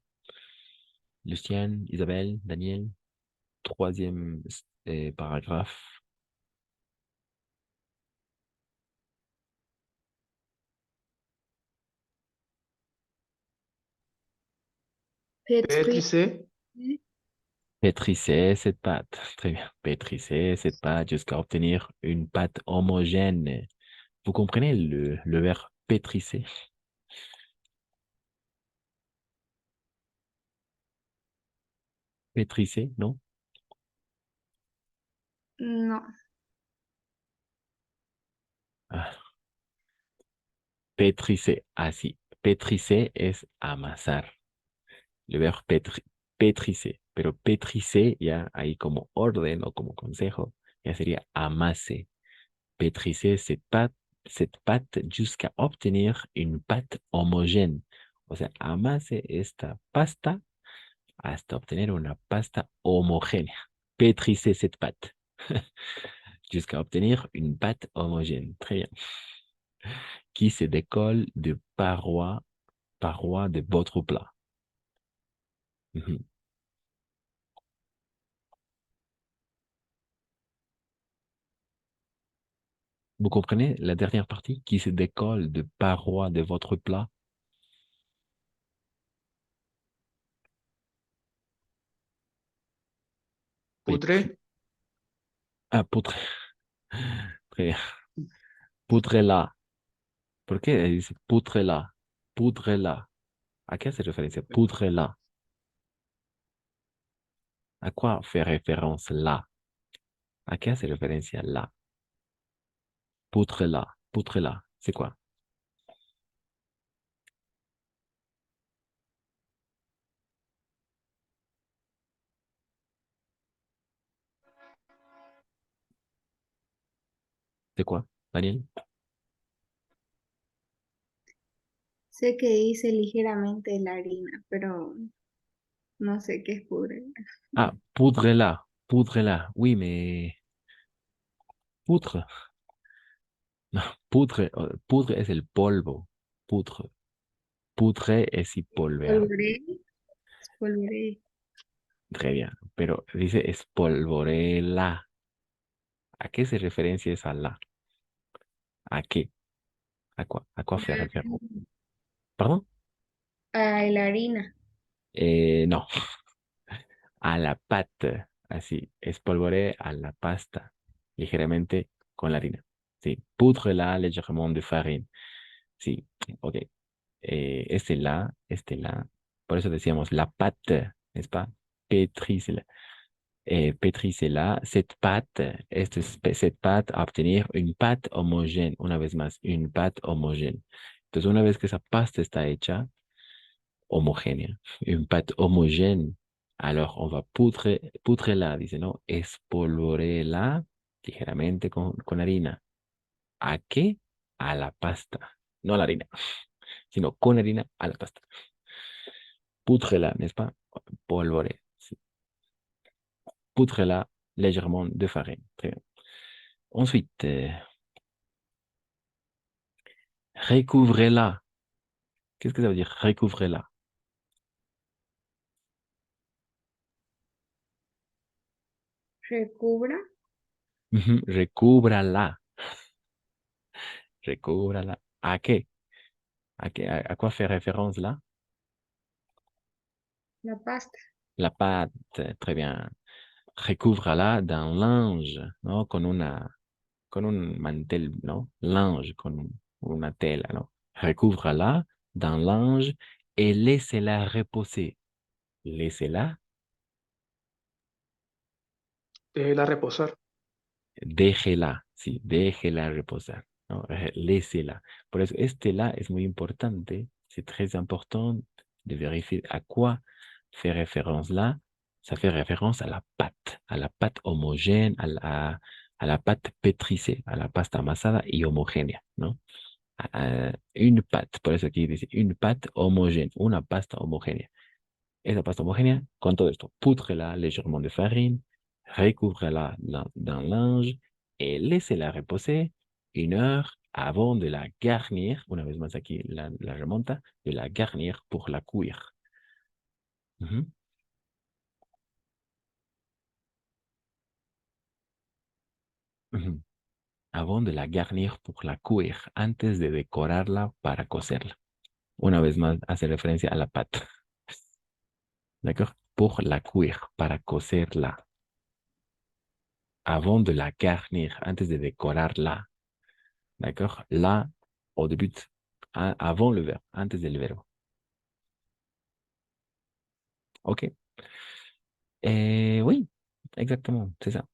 Lucienne, Isabelle, Daniel, troisième paragraphe. Pétrisser. Pétrisser cette pâte. Très bien. Pétrisser cette pâte jusqu'à obtenir une pâte homogène. Vous comprenez le verbe pétrisser? Pétrisser, non? No. Ah, pétrisser, así. Pétrisser es amasar. Le verbo pétrisser. Pero pétrisser ya ahí como orden o como consejo, ya sería amase. Pétrisser cette pâte jusqu'à obtenir une pâte homogène. O sea, amase esta pasta hasta obtener una pasta homogénea. Pétrisser cette pâte jusqu'à obtenir une pâte homogène. Très bien. Qui se décolle de parois de votre plat. Vous comprenez la dernière partie qui se décolle de parois de votre plat? Poudre. Ah, poutre. Très bien. Poutre-la. ¿Por qué dice poutre-la? Poutre-la. ¿A qué hace referencia? Poutre-la. ¿A quoi fait référence là? ¿A qué hace referencia là? Poutre-la. Poutre-la. C'est quoi? C'est quoi, Daniel? Sé que dice ligeramente la harina, pero no sé qué es puré. Ah, poudre-la. Poudre-la. Oui, mais poutre. No, poudre, poudre es el polvo. Poudre. Poudre es y polvear. Polvoré, polvoré. Très bien. Pero dice espolvorela. ¿A qué se referencia esa la? ¿A qué? ¿A quoi fait référence? ¿Perdón? Ah, la harina. No. A la pâte. Así. Espolvoré a la pasta. Ligeramente con la harina. Sí. Poudre-la légèrement de farine. Sí. Ok. Este la. Por eso decíamos la pâte, n'est-ce pas? Pétrisela. Pétrisela, cette pâte a obtenir une pâte homogène. Una vez más, une pâte homogène. Entonces, una vez que esa pasta está hecha, homogénea, une pâte homogène, Alors, on va pútrela, dice, ¿no? Espolvorela ligeramente con harina. ¿A qué? A la pasta. No a la harina, sino con harina a la pasta. Pútrela, n'est-ce pas? Polvore. Sí. Pútrela légèrement de farine. Très bien. Ensuite, recouvrez-la. Qu'est-ce que ça veut dire, recouvrez-la? Recubra. Recúbrala. Recúbrala. ¿A qué? ¿A qué? ¿A quoi fait référence là? La pasta. La pâte. Très bien. Recúvrala d'un linge, ¿no? Con un mantel, ¿no? Linge, con una tela, ¿no? Recúvrala d'un linge et laissez-la reposer. Laissez-la, Déjela reposar. déjela, sí, déjela reposar, ¿no? Laissez-la. Por eso, este la es muy importante. C'est très important de vérifier à quoi fait référence là. Ça fait référence à la pâte homogène, à la pâte pétrissée, à la pasta amasada y homogénea, ¿no? Une pâte, por eso aquí dice une pâte homogène, una pasta homogénea. Esa pasta homogénea, con todo esto, pútrela légèrement de farine, recouvrela d'un linge et laissez-la reposer 1 heure avant de la garnir. Una vez más aquí la remonta, de la garnir pour la cuire. Ujú. Ujú. Avant de la garnir pour la cuire, antes de decorarla para cocerla. Una vez más hace referencia a la pata. D'accord? Pour la cuire, para cocerla. Avant de la garnir, antes de decorarla. D'accord? Là, au début, avant le verbe, antes del verbo. OK. Oui, exactement, c'est ça.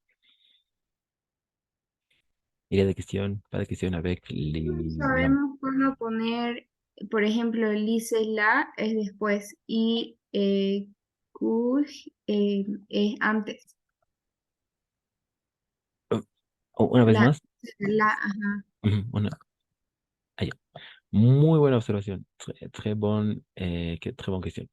Il y a des questions, pas de questions avec les... Sabemos cuándo poner, por ejemplo, la es después y kuj es antes. Una vez más. Ajá. Ahí. Muy buena observación. Très bonne question.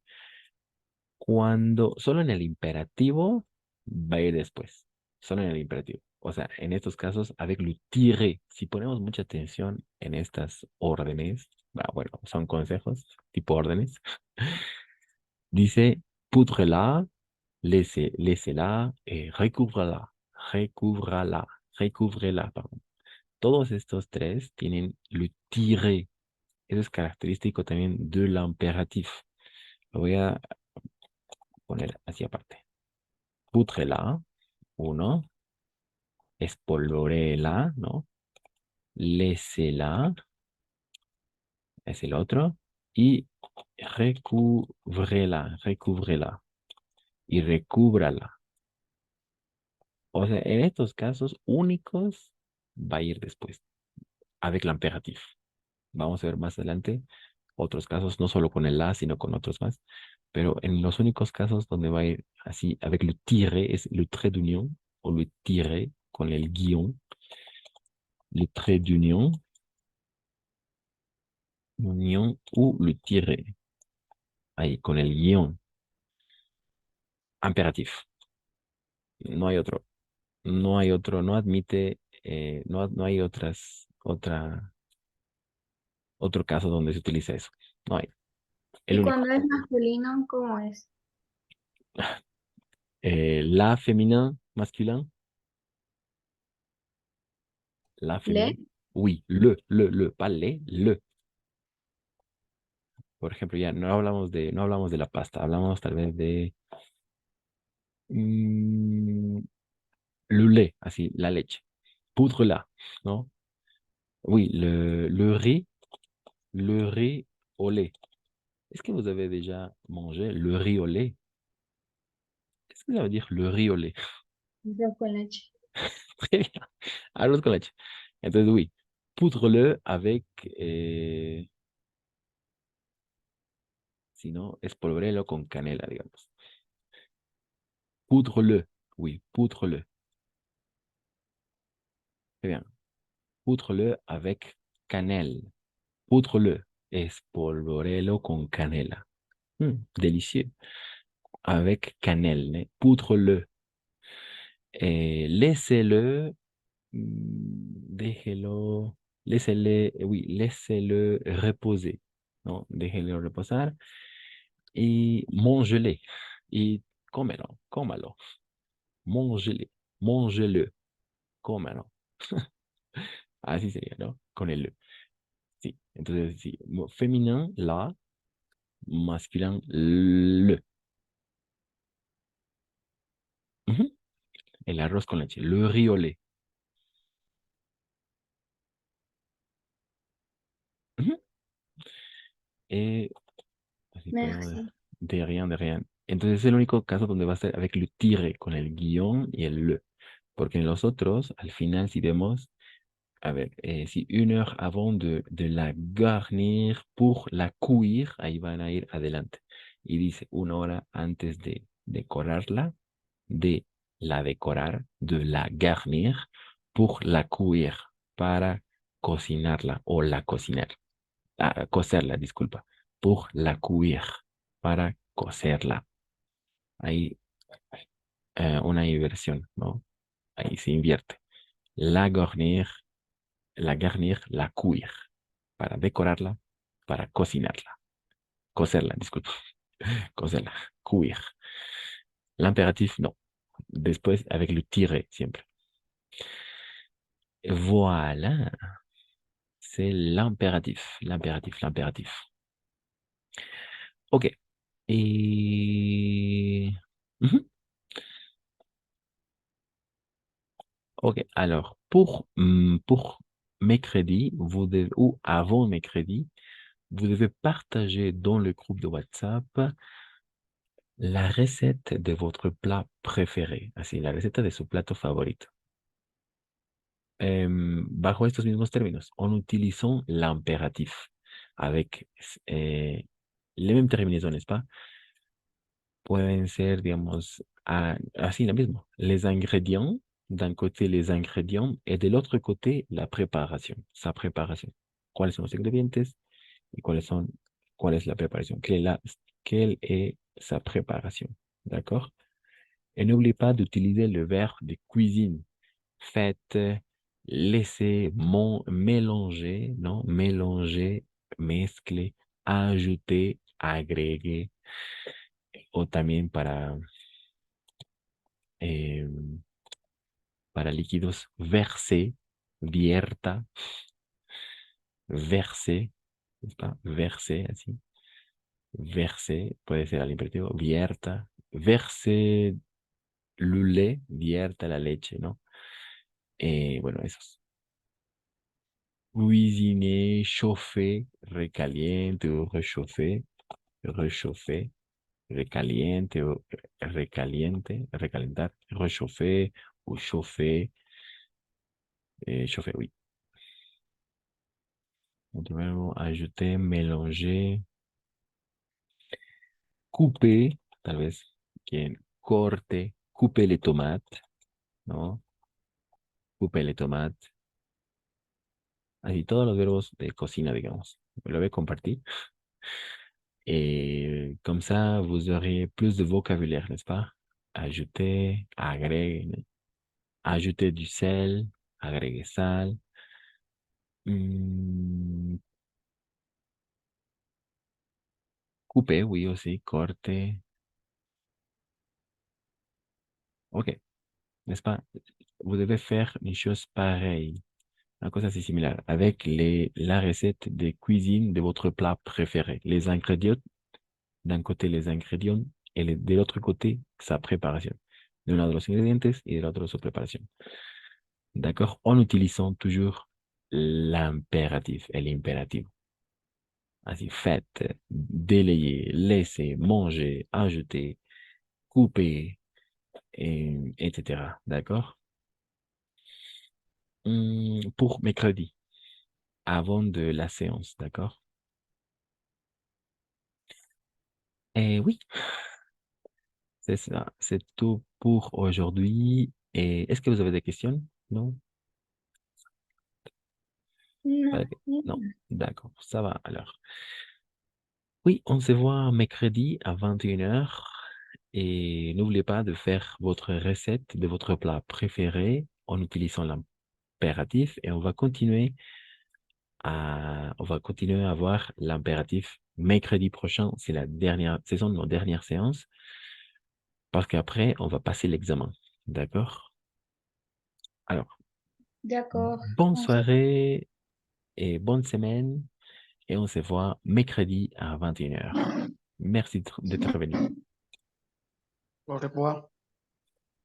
Cuando, solo en el imperativo va a ir después. Solo en el imperativo. O sea, en estos casos, avec le tiré. Si ponemos mucha atención en estas órdenes, bueno, son consejos, tipo órdenes. Dice, pútrela, laissez-la, recouvrela, recouvrela, pardon. Todos estos tres tienen le tiré. Eso es característico también del imperatif. Lo voy a poner así aparte. Pútrela, uno. Espolvorela, ¿no? Laissez-la, es el otro. Y recúvrela. Y recúbrala. O sea, en estos casos únicos va a ir después, avec l'impératif. Vamos a ver más adelante otros casos, no solo con el la, sino con otros más. Pero en los únicos casos donde va a ir así, avec le tiré, es le trait d'union, o le tiré con el guión. Le trait d'union, union ou le tiré. Ahí, con el guión. Imperatif. No hay otro. No hay otro. No admite, no hay otro caso donde se utilice eso. No hay. El Y único. cuando es masculino, ¿cómo es? La féminin, masculin. La féminin. Le. Oui, pas les, le. Por ejemplo, ya no hablamos de la pasta, hablamos tal vez de le lait, así, la leche. Poudre-la, ¿no? Oui, le riz au lait. Est-ce que vous avez déjà mangé le riz au lait? Qu'est-ce que ça veut dire le riz au lait? Arroz con leche. Très bien. Arroz con leche. Entonces, oui, poudre-le avec, si no, espolvorélo con canela, digamos. Poudre-le. Oui, poudre-le. Très bien. Poudre-le avec cannelle. Poudre-le. Espolvorelo con canela. Délicieux. Avec cannelle. Poudre-le. Et laissez-le. Déjelo. Oui, laissez-le reposer. ¿No? Déjelo reposar. Y mangez-le. Y cómelo. Mangez-le. Mangez-le. Cómelo. Así sería, ¿no? Con el le. Sí. Entonces, sí. Féminin, la. Masculin, le. Ujú. El arroz con leche. Le riz au lait. Ujú. Et así podemos Merci. de rien, de rien. Entonces es el único caso donde va a ser avec le tire, con el guión y el le. Porque en los otros, al final, si vemos, a ver, si 1 heure avant de la garnir pour la cuire, ahí van a ir adelante. Y dice 1 hora antes de decorarla, de la decorar, de la garnir, pour la cuire, para cocinarla o la cocinar. Cocerla, disculpa. Pour la cuire, para cocerla. Ahí una inversión, ¿no? Ahí se invierte. La garnir, la cuire. Para decorarla, para cocinarla. Cocerla, disculpa. Cocerla, cuire. L'impératif, non. Después, avec le tiret, siempre. Voilà. C'est l'impératif. L'impératif. OK. Et... Mhm. OK. Alors, pour mercredi, ou avant mercredi, vous devez partager dans le groupe de WhatsApp la recette de votre plat préféré. Así, la receta de su plato favorito. Bajo estos mismos términos, en utilisant l'impératif avec les mêmes terminaisons, n'est-ce pas? Pueden ser, digamos, así lo mismo. Les ingrédients, d'un côté les ingrédients et de l'autre côté la preparación, sa preparación. ¿Cuáles son los ingredientes y cuál es la preparación? Quelle est sa préparation? D'accord? Et n'oublie pas d'utiliser le verbe de cuisine. Faites, laissez, mélanger, non? Mélanger, mezcle, ajouter, agregue, o también para líquidos, verser, vierta, verser, ¿n'est-ce pas? Verser, así. Verser, puede ser al imperativo, vierta, verser le lait, vierta la leche, ¿no? Bueno, esos. Cuisiner, chauffer, recaliente o réchauffer, réchauffer, recaliente o recaliente, recalentar, réchauffer ou chauffer, chauffer, oui. De nuevo, ajouter, mélanger, couper, tal vez, quien corte, couper les tomates, ¿no? Couper les tomates. Así todos los verbos de cocina, digamos. Lo voy a compartir. Et comme ça, vous aurez plus de vocabulaire, n'est-ce pas? Ajouter, agregue, ajouter du sel, agregue sal. Couper, oui, aussi, corte. OK, n'est-ce pas? Vous devez faire une chose pareille, une chose assez similaire, avec la recette de cuisine de votre plat préféré. Les ingrédients, d'un côté les ingrédients, et de l'autre côté, sa préparation. De un lado los ingredientes y del otro su preparación. D'accord? En utilisant toujours l'impératif et l'impératif. Ainsi, faites, délayez, laissez, manger, ajouter, couper, etc. D'accord? Pour mercredi, avant de la séance, d'accord? Oui, c'est ça, c'est tout pour aujourd'hui. Et est-ce que vous avez des questions? Non? No, Ok. Non, d'accord, ça va alors. Oui, on se voit mercredi à 21h. Et n'oubliez pas de faire votre recette de votre plat préféré en utilisant l'impératif. Et on va continuer à voir l'impératif mercredi prochain. C'est ce sont nos dernières séances. Parce qu'après, on va passer l'examen. D'accord? Alors, d'accord. bonne On se soirée et bonne semaine. Et on se voit mercredi à 21h. Merci d'être venu. Au revoir.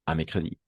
À mercredi.